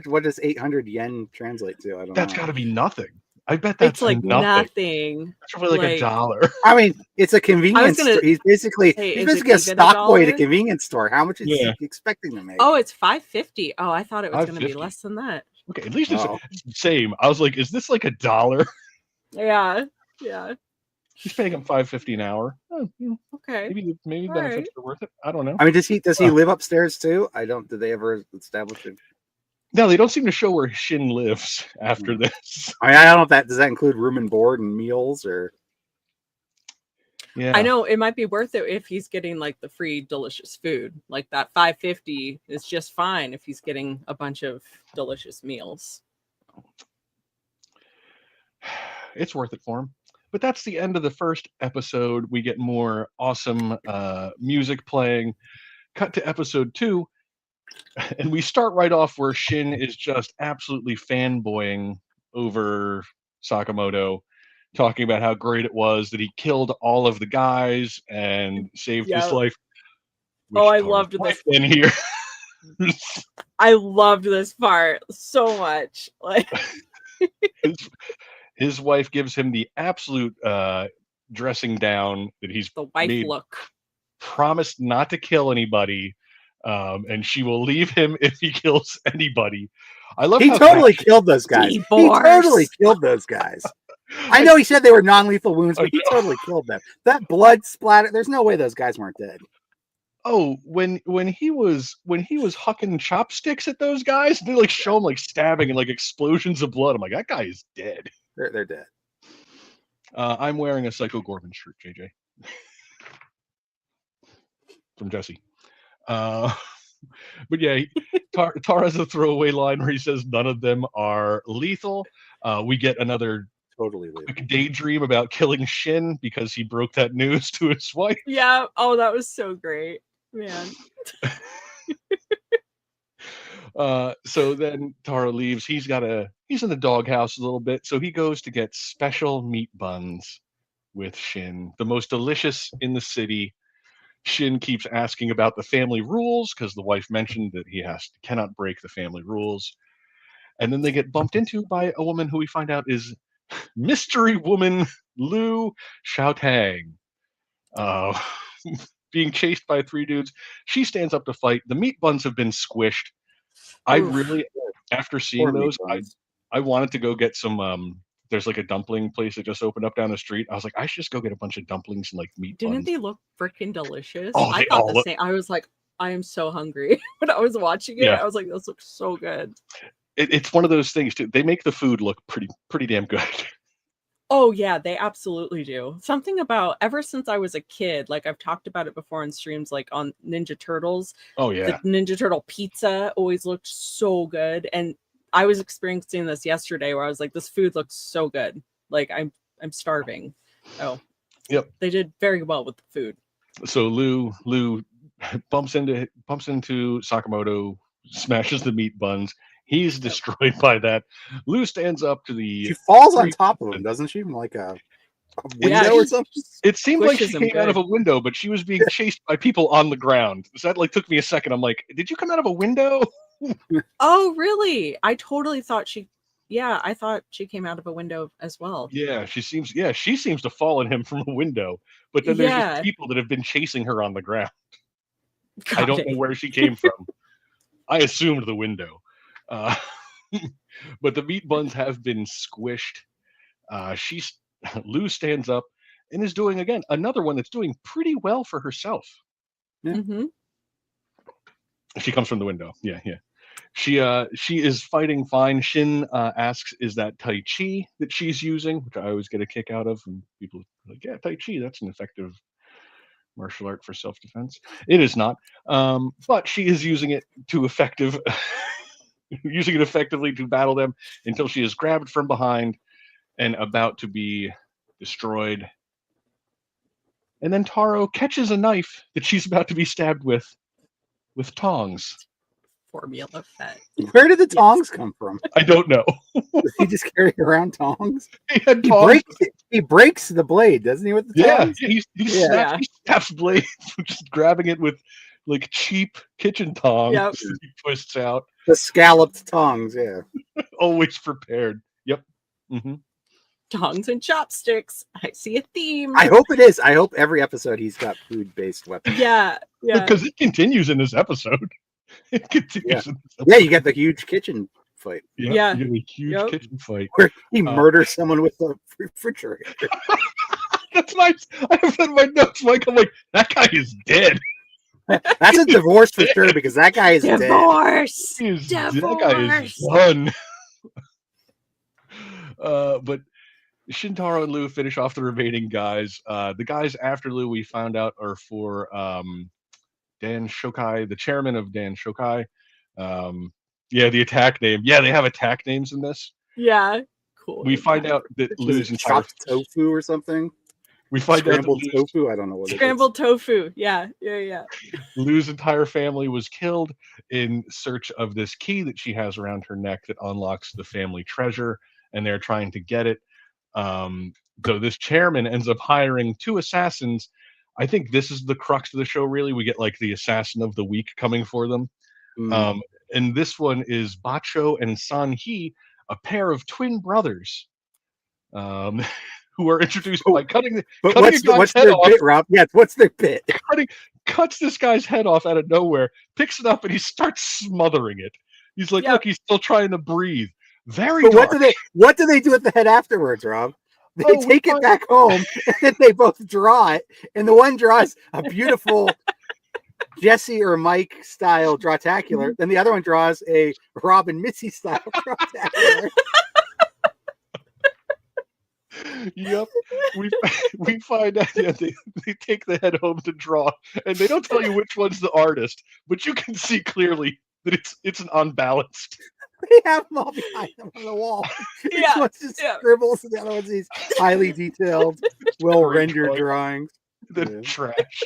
what does 800 yen translate to? I don't That's know. got to be nothing. I bet that's It's like nothing. That's probably like $1. I mean, it's a convenience gonna store. He's basically say, a is it even stock boy at a $1? convenience store. How much is he expecting to make? Oh, it's $5.50. Oh, I thought it was going to be $5.50. less than that. Okay, at least it's the same. I was like, is this like $1? Yeah. He's paying him $5.50 an hour. Oh, Okay. Maybe benefits are worth it. I don't know. I mean, does he live upstairs too? Did they ever establish it? No, they don't seem to show where Shin lives after this. I mean, I don't know if does that include room and board and meals or. Yeah, I know it might be worth it if he's getting like the free delicious food. Like that $5.50 is just fine if he's getting a bunch of delicious meals. It's worth it for him. But that's the end of the first episode. We get more awesome music playing. Cut to episode 2, and we start right off where Shin is just absolutely fanboying over Sakamoto, talking about how great it was that he killed all of the guys and saved his life. I loved this. In here, I loved this part so much. Like his wife gives him the absolute dressing down that he's the wife look. Promised not to kill anybody, and she will leave him if he kills anybody. I love. He totally killed those guys. He totally killed those guys. I know he said they were non-lethal wounds, but he totally killed them. That blood splatter. There's no way those guys weren't dead. Oh, when he was hucking chopsticks at those guys, they like show him like stabbing and like explosions of blood. I'm like, that guy is dead. They're dead. I'm wearing a Psycho Gorman shirt, JJ, from Jesse. But yeah, Tar has a throwaway line where he says none of them are lethal. We get another totally lethal daydream about killing Shin because he broke that news to his wife. Yeah. Oh, that was so great, man. So then Tara leaves. He's in the doghouse a little bit, so he goes to get special meat buns with Shin, the most delicious in the city. Shin keeps asking about the family rules because the wife mentioned that he cannot break the family rules. And then they get bumped into by a woman who we find out is mystery woman Lu Xiaotang. Being chased by 3 dudes. She stands up to fight. The meat buns have been squished. I really, after seeing those, I wanted to go get some. There's like a dumpling place that just opened up down the street. I was like, I should just go get a bunch of dumplings and like meat buns. Didn't they look freaking delicious? Oh, I thought the same. I was like, I am so hungry when I was watching it. I was like, this looks so good. It's one of those things too. They make the food look pretty damn good. Oh yeah, they absolutely do. Something about ever since I was a kid, like I've talked about it before in streams, like on Ninja Turtles. Oh yeah, the Ninja Turtle pizza always looked so good, and I was experiencing this yesterday where I was like, this food looks so good. Like I'm starving. Oh, yep. They did very well with the food. So Lu bumps into Sakamoto, smashes the meat buns. He's destroyed by that. Lu stands up to the. She falls on top of him, doesn't she? From like a window or something. It seemed like she came out of a window, but she was being chased by people on the ground. So that like took me a second. I'm like, did you come out of a window? Oh, really? I totally thought I thought she came out of a window as well. Yeah, she seems to fall on him from a window. But then there's just people that have been chasing her on the ground. I don't know where she came from. I assumed the window. But the meat buns have been squished. Lu stands up and is doing again another one that's doing pretty well for herself. Yeah. Mm-hmm. She comes from the window. Yeah. She is fighting fine. Shin asks, "Is that Tai Chi that she's using?" Which I always get a kick out of. And people are like, "Yeah, Tai Chi. That's an effective martial art for self-defense." It is not, but she is using it using it effectively to battle them until she is grabbed from behind and about to be destroyed. And then Taro catches a knife that she's about to be stabbed with tongs. Formula Fett. Where did the tongs come from? I don't know. Did he just carry around tongs? He had tongs. he breaks the blade, doesn't he? With the tongs? he Yeah. snaps blades, just grabbing it with like cheap kitchen tongs. Yep. He twists out. The scalloped tongs, yeah. Always prepared. Yep. Mm-hmm. Tongs and chopsticks. I see a theme. I hope it is. I hope every episode he's got food-based weapons. Yeah. Because it continues in this episode. It continues in this episode. Yeah, you get the huge kitchen fight. Yep, Yeah. you get a huge kitchen fight. Where he murders someone with the refrigerator. That's nice. I have that in my notes, Mike. I'm like, that guy is dead. That's a divorce for sure, because that guy is dead. Divorce. That guy is done. But Shintaro and Lou finish off the remaining guys. The guys after Lou, we found out, are for Dan Shokai, the chairman of Dan Shokai. The attack name. Yeah, they have attack names in this. Yeah, cool. We find out that Lou's entire chopped tofu or something. We find scrambled out tofu. I don't know what scrambled tofu. Yeah. Lou's entire family was killed in search of this key that she has around her neck that unlocks the family treasure, and they're trying to get it. So this chairman ends up hiring 2 assassins. I think this is the crux of the show, really. We get like the assassin of the week coming for them. And this one is Bacho and San-hee, a pair of twin brothers, who are introduced by cutting what's head their off. bit, Rob? Yeah, what's their bit? Cuts this guy's head off out of nowhere, picks it up, and he starts smothering it. He's like, look, he's still trying to breathe. Very dark. What do they do with the head afterwards, Rob? They take it back home, and then they both draw it. And the one draws a beautiful Jesse or Mike style drawtacular. Then the other one draws a Rob and Missy style drawtacular. Yep. We find out they take the head home to draw, and they don't tell you which one's the artist, but you can see clearly that it's an unbalanced. They have them all behind them on the wall. Each one's just scribbles, and the other one's these highly detailed, well-rendered drawings. Then trash.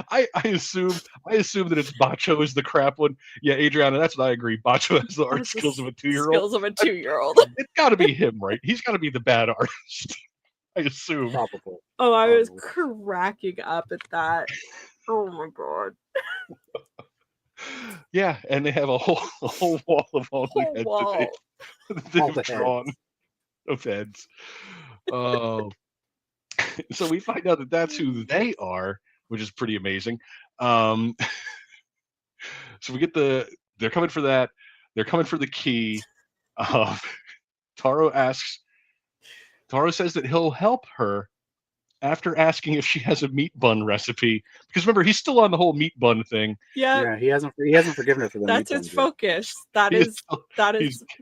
I assume that it's Bacho is the crap one. Yeah, Adriana, that's what I agree. Bacho has the art skills of a 2-year-old. Skills of a 2-year-old. It's got to be him, right? He's got to be the bad artist. I assume. Probably. Oh, I was cracking up at that. Oh my god. Yeah, and they have a whole wall of all the heads that they've drawn of heads. So we find out that that's who they are, which is pretty amazing. So we get they're coming for that. They're coming for the key. Taro says that he'll help her after asking if she has a meat bun recipe. Because remember, he's still on the whole meat bun thing. Yeah, he hasn't forgiven her for the That's meat his buns focus. That is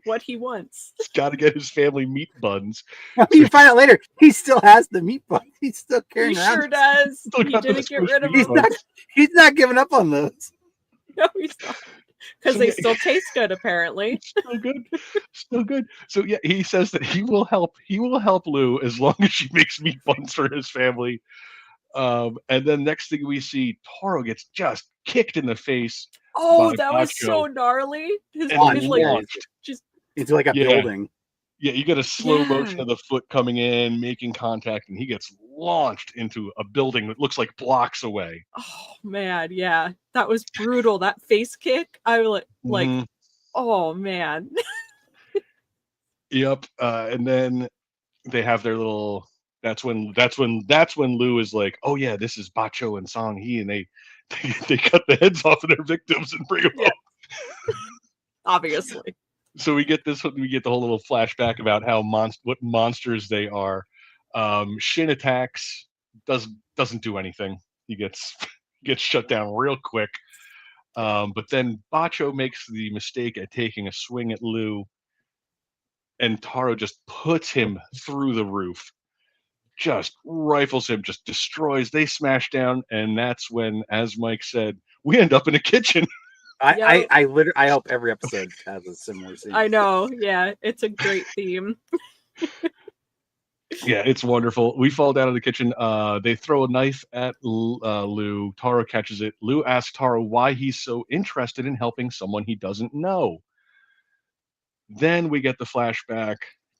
what he wants. He's got to get his family meat buns. You find out later, he still has the meat buns. He's still carrying He around. sure does. He didn't get rid of them. He's not giving up on those. No, he's not. Because they still taste good, apparently. Still good. So yeah, he says that he will help Lou as long as she makes meat buns for his family. And then next thing we see, Taro gets just kicked in the face. Oh, that was so gnarly. His like just into like a building. Yeah, you get a slow motion of the foot coming in, making contact, and he gets launched into a building that looks like blocks away. Oh man, yeah, that was brutal. That face kick, I was like, oh man. Yep. And then they have their little. That's when Lou is like, oh yeah, this is Bacho and Sang-hee, and they cut the heads off of their victims and bring them up. Obviously. So we get the whole little flashback about how what monsters they are. Shin attacks, doesn't do anything. He gets shut down real quick. But then Bacho makes the mistake at taking a swing at Lou, and Taro just puts him through the roof. Just rifles him, just destroys. They smash down, and that's when, as Mike said, we end up in a kitchen. I hope every episode has a similar scene. I know, yeah, it's a great theme. Yeah, it's wonderful. We fall down in the kitchen. They throw a knife at Lou. Taro catches it. Lou asks Taro why he's so interested in helping someone he doesn't know. Then we get the flashback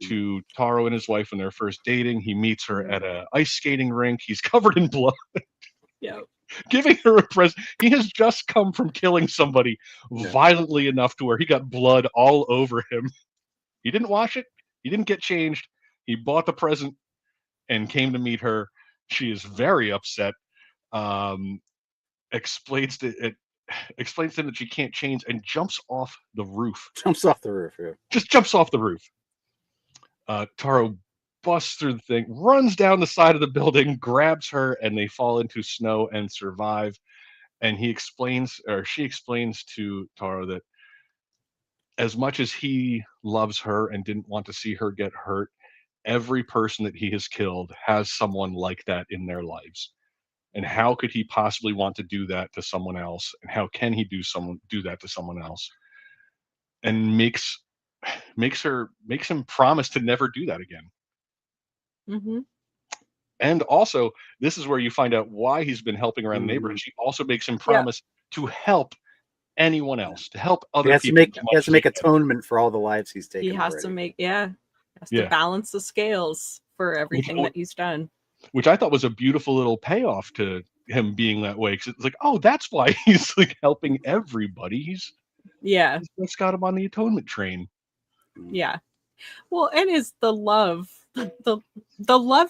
to Taro and his wife when they're first dating. He meets her at a ice skating rink. He's covered in blood. Yeah. Giving her a present. He has just come from killing somebody violently enough to where he got blood all over him. He didn't wash it. He didn't get changed. He bought the present and came to meet her. She is very upset. Explains to him that she can't change and jumps off the roof. Jumps off the roof. Yeah. Just jumps off the roof. Taro busts through the thing, runs down the side of the building, grabs her, and they fall into snow and survive. And she explains to Taro that as much as he loves her and didn't want to see her get hurt, every person that he has killed has someone like that in their lives. And how could he possibly want to do that to someone else? And how can he do that to someone else? And makes him promise to never do that again. Mm-hmm. And also, this is where you find out why he's been helping around the neighborhood. She also makes him promise to help anyone else, to help other people. He has to make atonement for all the lives he's taken. He has already. to balance the scales for everything that he's done. Which I thought was a beautiful little payoff to him being that way. Because it's like, oh, that's why he's like helping everybody. He's got him on the atonement train. Yeah. Well, and is the love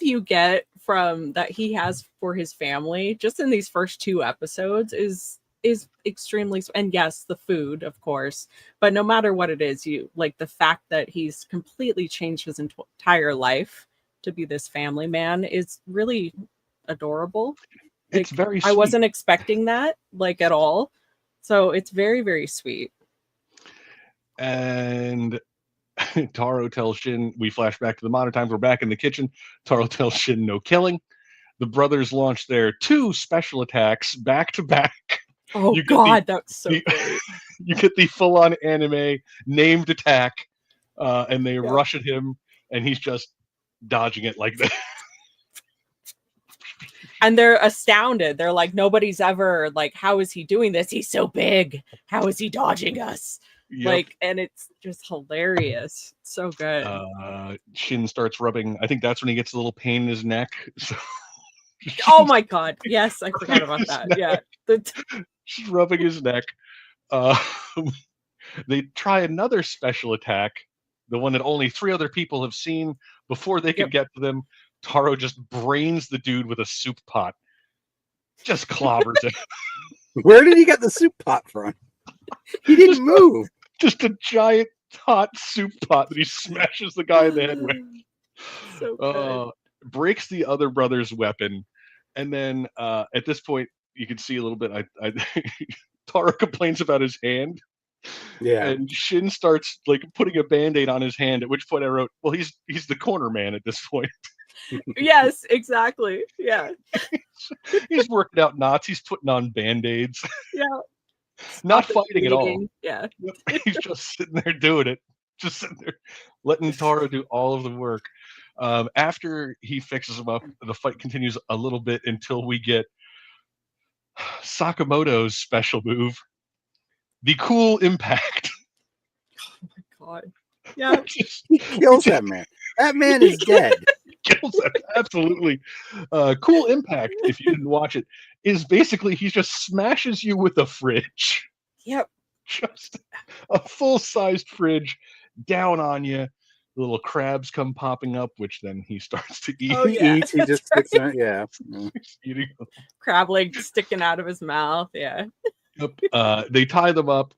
you get from that he has for his family just in these first 2 episodes is extremely, and yes, the food, of course, but no matter what it is, you like the fact that he's completely changed his entire life to be this family man is really adorable. It's very sweet. I wasn't expecting that at all. So it's very, very sweet. And Taro tells Shin, we flash back to the modern times, we're back in the kitchen. Taro tells Shin no killing. The brothers launch their 2 special attacks back to back. Oh God, that's so great. You get the full-on anime named attack, and they rush at him, and he's just dodging it like that. And they're astounded. They're like, nobody's ever how is he doing this? He's so big. How is he dodging us? Yep. And it's just hilarious. It's so good. Shin starts rubbing. I think that's when he gets a little pain in his neck. So oh my God. Yes, I forgot about that. Neck. Yeah. She's rubbing his neck. They try another special attack, the one that only 3 other people have seen. Before they could get to them, Taro just brains the dude with a soup pot. Just clobbers him. Where did he get the soup pot from? He didn't move. Just a giant hot soup pot that he smashes the guy in the head with. So good. Breaks the other brother's weapon. And then at this point, you can see a little bit. Taro complains about his hand. Yeah. And Shin starts putting a Band-Aid on his hand, at which point I wrote, well, he's the corner man at this point. Yes, exactly. Yeah. He's working out knots. He's putting on Band-Aids. Yeah. Not fighting at all. Yeah. He's just sitting there doing it. Just sitting there letting Taro do all of the work. After he fixes him up, the fight continues a little bit until we get Sakamoto's special move, the cool impact. Oh my God. Yeah. He kills that man. That man is dead. Kills him. Absolutely. Cool impact, if you didn't watch it, is basically he just smashes you with a fridge. Yep. Just a full-sized fridge down on you. Little crabs come popping up, which then he starts to eat. Oh, yeah. He just sticks on, He's eating them. Crab leg sticking out of his mouth. Yeah. Yep. They tie them up.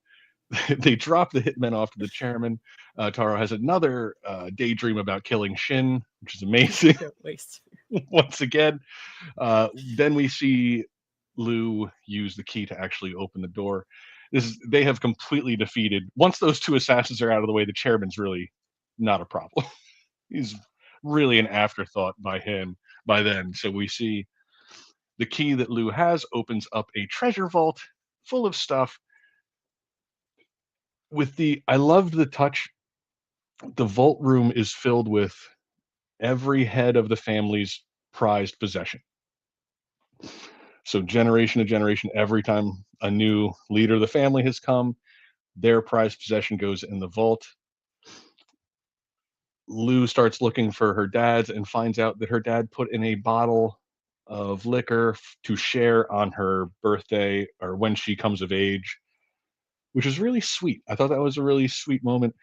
They drop the hitmen off to the chairman. Taro has another daydream about killing Shin, which is amazing. Once again. Then we see Lou use the key to actually open the door. They have completely defeated. Once those 2 assassins are out of the way, the chairman's really not a problem. He's really an afterthought by then. So we see the key that Lou has opens up a treasure vault full of stuff. I loved the touch. The vault room is filled with every head of the family's prized possession. So generation to generation, every time a new leader of the family has come, their prized possession goes in the vault. Lou starts looking for her dad's and finds out that her dad put in a bottle of liquor to share on her birthday or when she comes of age, which is really sweet. I thought that was a really sweet moment,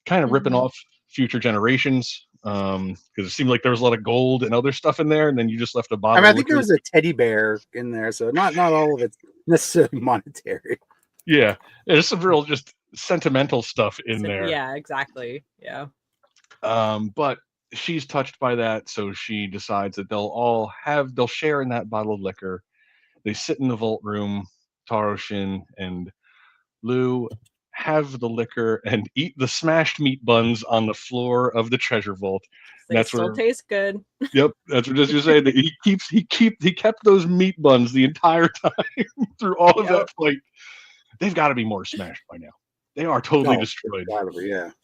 kind of ripping off future generations, because it seemed like there was a lot of gold and other stuff in there, and then you just left a bottle. I think there was a teddy bear in there, so not all of it's necessarily monetary. Yeah, there's some real just sentimental stuff in there. Yeah, exactly. Yeah. But she's touched by that, so she decides that they'll share in that bottle of liquor. They sit in the vault room. Taro, Shin, and Lou have the liquor and eat the smashed meat buns on the floor of the treasure vault. They still taste good. Yep, that's what you're saying. That he kept those meat buns the entire time through all of that fight. They've got to be more smashed by now. They are totally destroyed.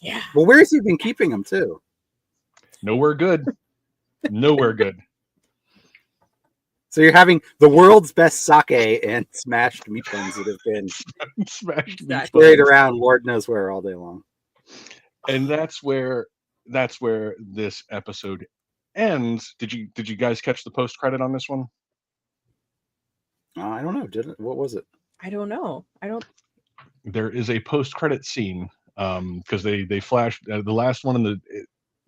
Yeah. Well, where's he been keeping them too? Nowhere good. Nowhere good. So you're having the world's best sake and smashed meat buns that have been smashed carried around Lord knows where all day long. And that's where this episode ends. Did you guys catch the post credit on this one? I don't know. What was it? I don't know. There is a post credit scene because they flashed the last one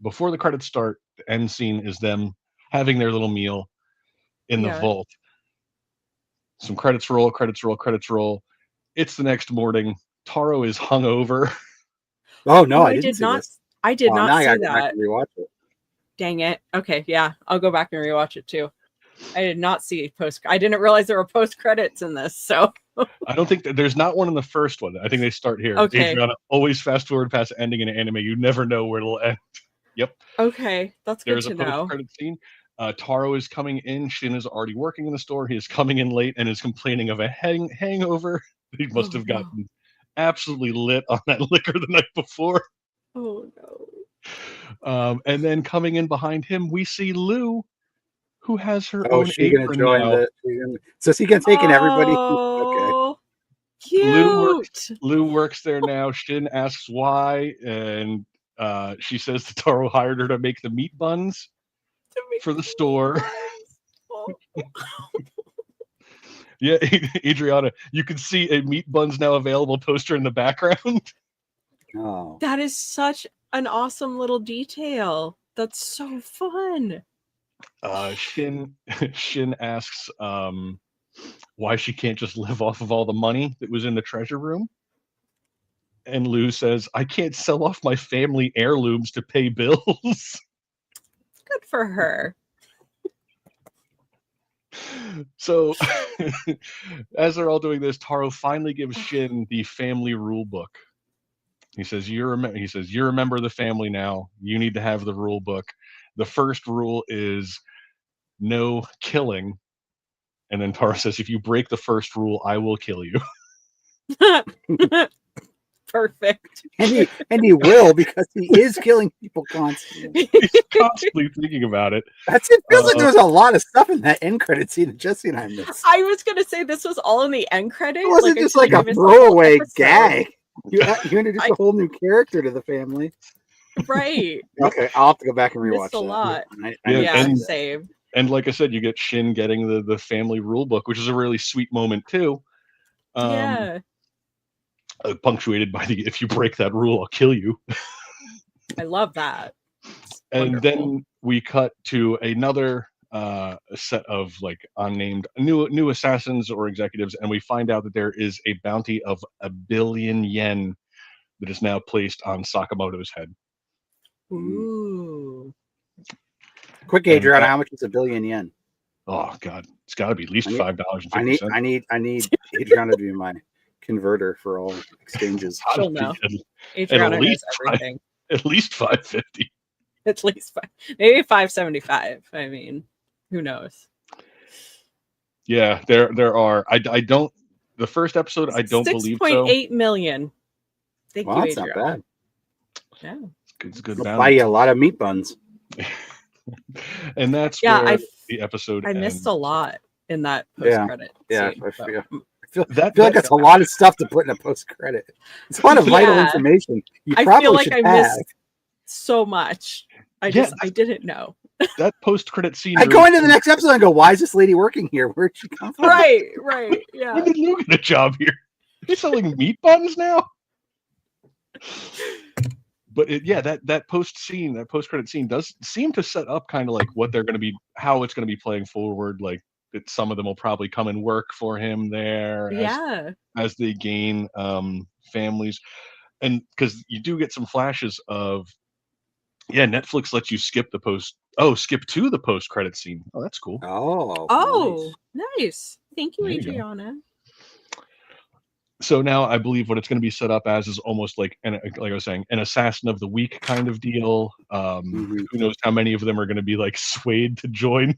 before the credits start. The end scene is them having their little meal in the vault. Some credits roll. It's the next morning. Taro is hungover. Oh no, I did not. I did not see that. Back and rewatch it. Dang it. Okay, yeah, I'll go back and rewatch it too. I did not see I didn't realize there were post credits in this. So I don't think there's not one in the first one. I think they start here. Okay. Adriana, always fast forward past ending in an anime. You never know where it'll end. Yep. Okay, that's good to know. There's a post credit scene. Taro is coming in. Shin is already working in the store. He is coming in late and is complaining of a hangover. He must have gotten absolutely lit on that liquor the night before. Oh no. And then coming in behind him, we see Lou, who has her own she gonna apron join now. So she can take in everybody. Oh, okay. cute. Lou works there now. Shin asks why, and she says that Taro hired her to make the meat buns for the store. Yeah, Adriana, you can see a meat buns now available poster in the background. Oh, that is such an awesome little detail. That's so fun. Shin asks why she can't just live off of all the money that was in the treasure room. And Lou says, I can't sell off my family heirlooms to pay bills. Good for her. So as they're all doing this, Taro finally gives Shin the family rule book. He says, you remember the family now. You need to have the rule book. The first rule is no killing. And then Taro says, if you break the first rule, I will kill you. Perfect. And he will, because he is killing people constantly. He's constantly thinking about it. It feels like there was a lot of stuff in that end credit scene that Jesse and I missed. I was gonna say this was all in the end credits. It wasn't just like a throwaway gag. You introduced a whole new character to the family. Right. Okay, I'll have to go back and rewatch that. A lot. Same. And like I said, you get Shin getting the family rule book, which is a really sweet moment too. Punctuated by the if you break that rule, I'll kill you. I love that. And Wonderful. then we cut to another set of like unnamed new assassins or executives, and we find out that there is a bounty of 1 billion yen that is now placed on Sakamoto's head. Ooh. Quick, Adriana, how much is 1 billion yen? Oh God, it's got to be at least $5.50. I need Adriana to be my converter for all exchanges. She'll know. Adriana knows everything. At least $5.50. At least maybe $5.75. I mean, who knows? Yeah, there are. I don't. The first episode, I don't believe so. 6.8 million. Thank you, That's not bad. Yeah, it's good. I'll buy you a lot of meat buns. And that's where the episode I missed ends. a lot in that post-credit. Yeah, scene, I feel like that's a lot of stuff to put in a post-credit. It's a lot of vital information. You probably should have. so much. I didn't know. That post-credit scene. I go into the next episode and go, why is this lady working here? Where'd she come from? Right, yeah. When did Lou get a job here? He's selling meat buns now. But that post-credit scene does seem to set up kind of like what they're going to be, how it's going to be playing forward. Like that, some of them will probably come and work for him there. As they gain families, and because you do get some flashes of, Netflix lets you skip to the post-credit scene. Oh, that's cool. Oh, nice. Thank you, There you Adriana. So now I believe what it's going to be set up as is almost like I was saying, an assassin of the week kind of deal. Who knows how many of them are going to be like swayed to join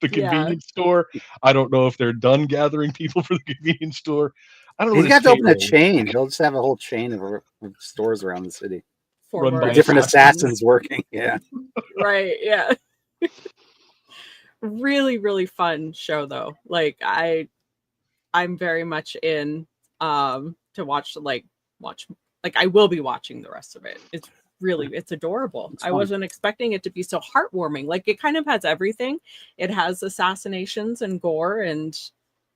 the convenience store? I don't know if they're done gathering people for the convenience store. I don't know. He's got to open a chain. He'll just have a whole chain of stores around the city. Run by different assassins working. Yeah. Right. Yeah. Really, really fun show though. Like I'm very much in to watch I will be watching the rest of it. It's adorable. I wasn't expecting it to be so heartwarming. Like it kind of has everything. It has assassinations and gore and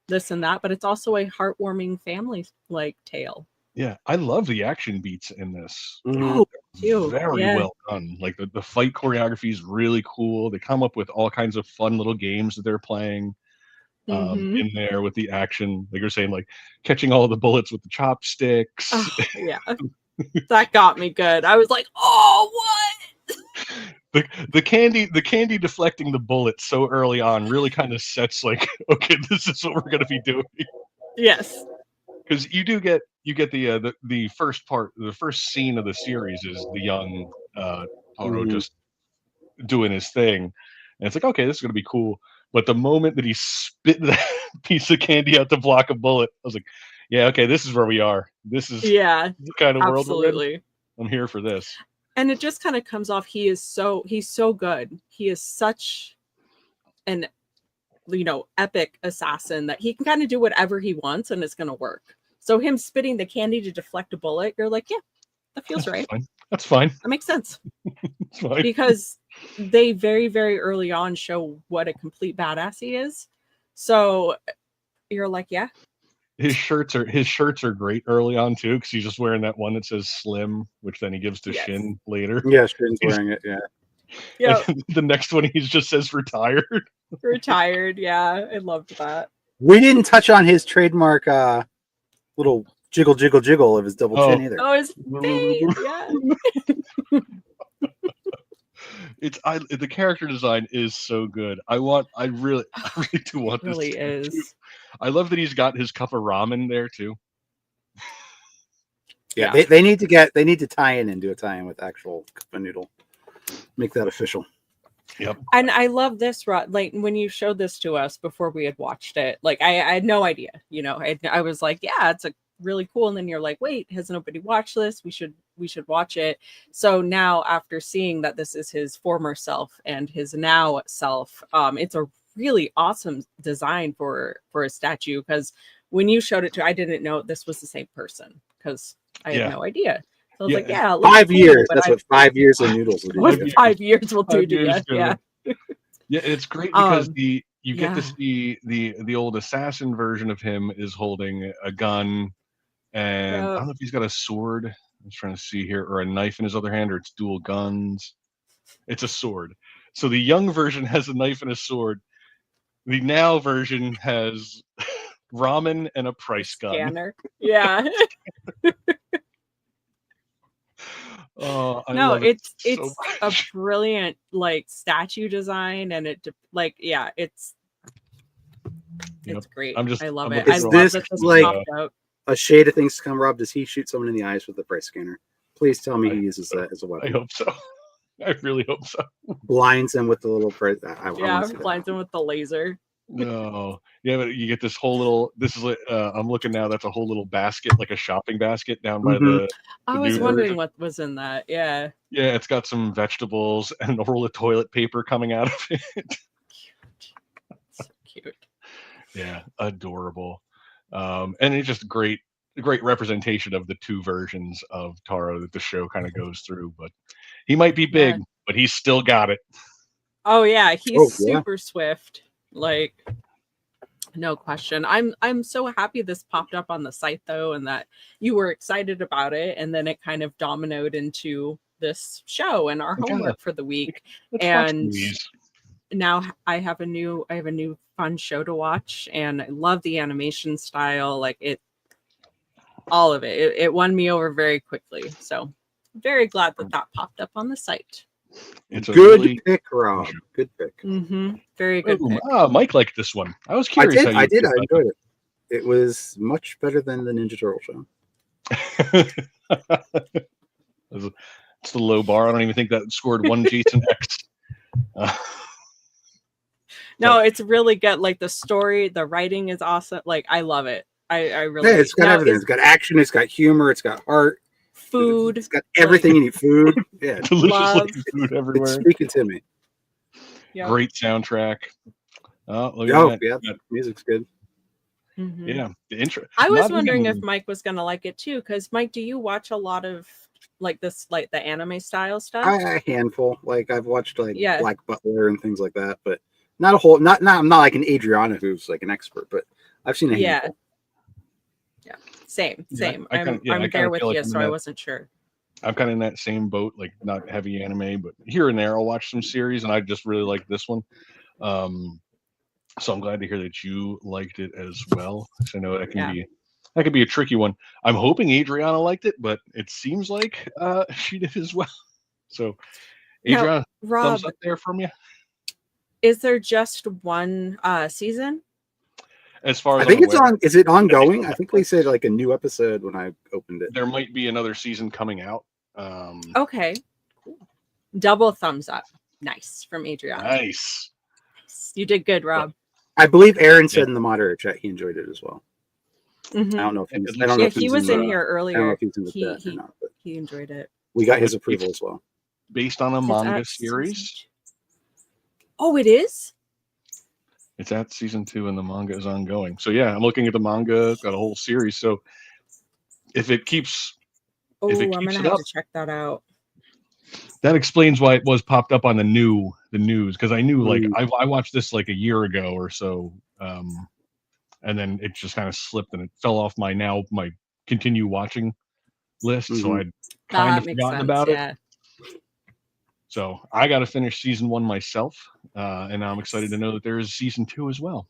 this and that, but it's also a heartwarming family like tale. Yeah, I love the action beats in this. Oh, very well done. Like the fight choreography is really cool. They come up with all kinds of fun little games that they're playing. In there with the action, like you're saying, like catching all the bullets with the chopsticks. That got me good. I was like, oh, what? The candy deflecting the bullets so early on really kind of sets like, okay, this is what we're gonna be doing. Yes, because you get the first scene of the series is the young Taro just doing his thing, and it's like, okay, this is gonna be cool. But the moment that he spit that piece of candy out to block a bullet, I was like, yeah, okay, this is where we are. This is the kind of world we're in. I'm here for this. And it just kind of comes off, he's so good. He is such an epic assassin that he can kind of do whatever he wants and it's going to work. So him spitting the candy to deflect a bullet, you're like, yeah, that feels right. That's fine. That makes sense. It's fine. Because they very, very early on show what a complete badass he is. So you're like, yeah. His shirts are great early on too, because he's just wearing that one that says Slim, which then he gives to Shin later. Yeah, Shin's wearing it. Yeah. The next one he just says retired. Retired. Yeah, I loved that. We didn't touch on his trademark little jiggle, jiggle, jiggle of his double chin either. Oh, his face. Yeah. The character design is so good. I really do want this. Really is. Too. I love that he's got his cup of ramen there too. Yeah, they need to tie in and do a tie-in with actual cup of noodle. Make that official. Yep. And I love this, Rod. Like when you showed this to us before we had watched it, like I had no idea. I was like, yeah, it's a really cool. And then you're like, wait, has nobody watched this? We should watch it. So now after seeing that this is his former self and his now self, it's a really awesome design for a statue, because when you showed it to, I didn't know this was the same person because I had no idea. So I was like, yeah, 5 years. That's what 5 years of noodles will do. 5 years will do to you. Yeah. Yeah, it's great because you get to see the old assassin version of him is holding a gun, and I don't know if he's got a sword. I'm trying to see here, or a knife in his other hand, or it's dual guns. It's a sword. So the young version has a knife and a sword. The now version has ramen and a price gun. Scanner. Yeah. It's so a brilliant statue design, and it's great. I love it. Is this like a shade of things to come, Rob? Does he shoot someone in the eyes with the price scanner? Please tell me he uses that as a weapon. I hope so. I really hope so. Blinds him with the little price. Blinds him with the laser. No, but you get this whole little. This is I'm looking now. That's a whole little basket, like a shopping basket, down by the. I was wondering what was in that. Yeah. Yeah, it's got some vegetables and a roll of toilet paper coming out of it. Cute. So cute. Yeah, adorable, and it's just great representation of the two versions of Taro that the show kind of goes through. But He might be big, but he's still got it. Oh yeah, he's super swift. Like, no question. I'm so happy this popped up on the site though, and that you were excited about it, and then it kind of dominoed into this show and our homework for the week. And now I have a new fun show to watch, and I love the animation style. Like all of it. It won me over very quickly. So very glad that popped up on the site. It's a good pick, Rob. Good pick. Very good pick. Mike liked this one. I was curious. I did. I enjoyed it. It was much better than the Ninja Turtle show. It's the low bar. I don't even think that scored one Jason X. No, it's really good. Like the story, the writing is awesome. Like I love it. I really. Yeah, it's got everything. It's got action. It's got humor. It's got heart. Food. It's got everything you need. Food. Yeah. Delicious looking food everywhere. It's speaking to me. Yep. Great soundtrack. The music's good. Yeah. The intro. I was wondering if Mike was gonna like it too, because Mike, do you watch a lot of like this, like the anime style stuff? A handful. Like I've watched Black Butler and things like that, but not a whole. Not I'm not like an Adriana who's like an expert, but I've seen a handful. Yeah, same. I'm there with you, so I wasn't sure. I'm kind of in that same boat, like not heavy anime, but here and there I'll watch some series, and I just really like this one. So I'm glad to hear that you liked it as well. So I know that can be a tricky one. I'm hoping Adriana liked it, but it seems like she did as well. So Adriana, Rob, thumbs up there from you. Is there just one season? As far as I think it's on. Is it ongoing? I think they said like a new episode when I opened it. There might be another season coming out. Okay. Cool. Double thumbs up. Nice from Adriana. Nice. You did good, Rob. I believe Aaron said in the moderator chat he enjoyed it as well. I don't know if he was in here earlier. I don't know if he's in the chat or not, but he enjoyed it. We got his approval as well. Based on a manga series. Oh, it is? It's at season 2 and the manga is ongoing. So yeah, I'm looking at the manga. It's got a whole series. So if it keeps I'm gonna have to check that out. That explains why it was popped up on the news, because I knew like I watched this like a year ago or so, and then it just kind of slipped and it fell off my continue watching list. So I'd kind of forgotten about it. So I got to finish season 1 myself, and I'm excited to know that there is season 2 as well.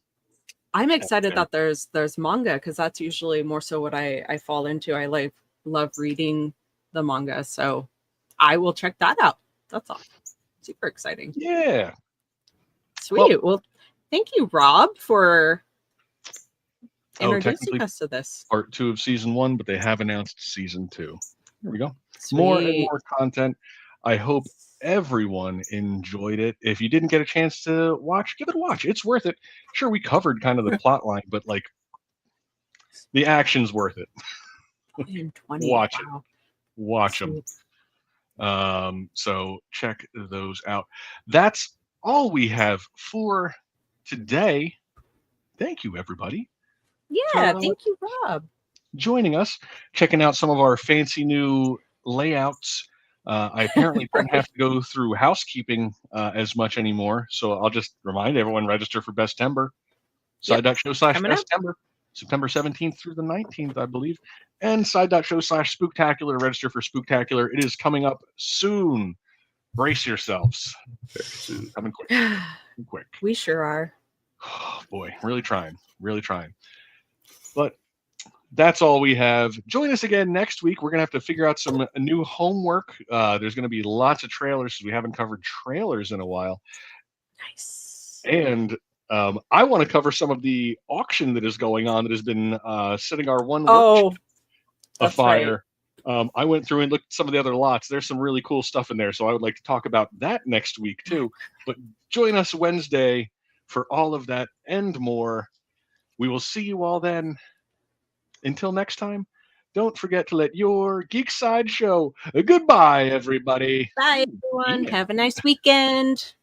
I'm excited that there's manga, because that's usually more so what I fall into. I love reading the manga, so I will check that out. That's all. Super exciting. Yeah. Sweet. Well, thank you, Rob, for introducing us to this. Part 2 of season 1, but they have announced season 2. Here we go. Sweet. More and more content. I hope everyone enjoyed it. If you didn't get a chance to watch, give it a watch. It's worth it. Sure, we covered kind of the plot line, but like the action's worth it. Watch it. Watch them. So check those out. That's all we have for today. Thank you, everybody. Yeah, thank you, Rob. Joining us, checking out some of our fancy new layouts. I apparently don't have to go through housekeeping as much anymore, so I'll just remind everyone, register for Bestember. Side.show/Bestember, September 17th through the 19th, I believe. And side.show/Spooktacular, register for Spooktacular. It is coming up soon. Brace yourselves. Very soon. Coming quick. We sure are. Oh, boy, really trying. But that's all we have. Join us again next week. We're going to have to figure out some new homework. There's going to be lots of trailers, because we haven't covered trailers in a while. Nice. And I want to cover some of the auction that is going on that has been setting our one afire. Right. I went through and looked at some of the other lots. There's some really cool stuff in there, so I would like to talk about that next week too. But join us Wednesday for all of that and more. We will see you all then. Until next time, don't forget to let your geek side show. Goodbye, everybody. Bye, everyone. Have a nice weekend.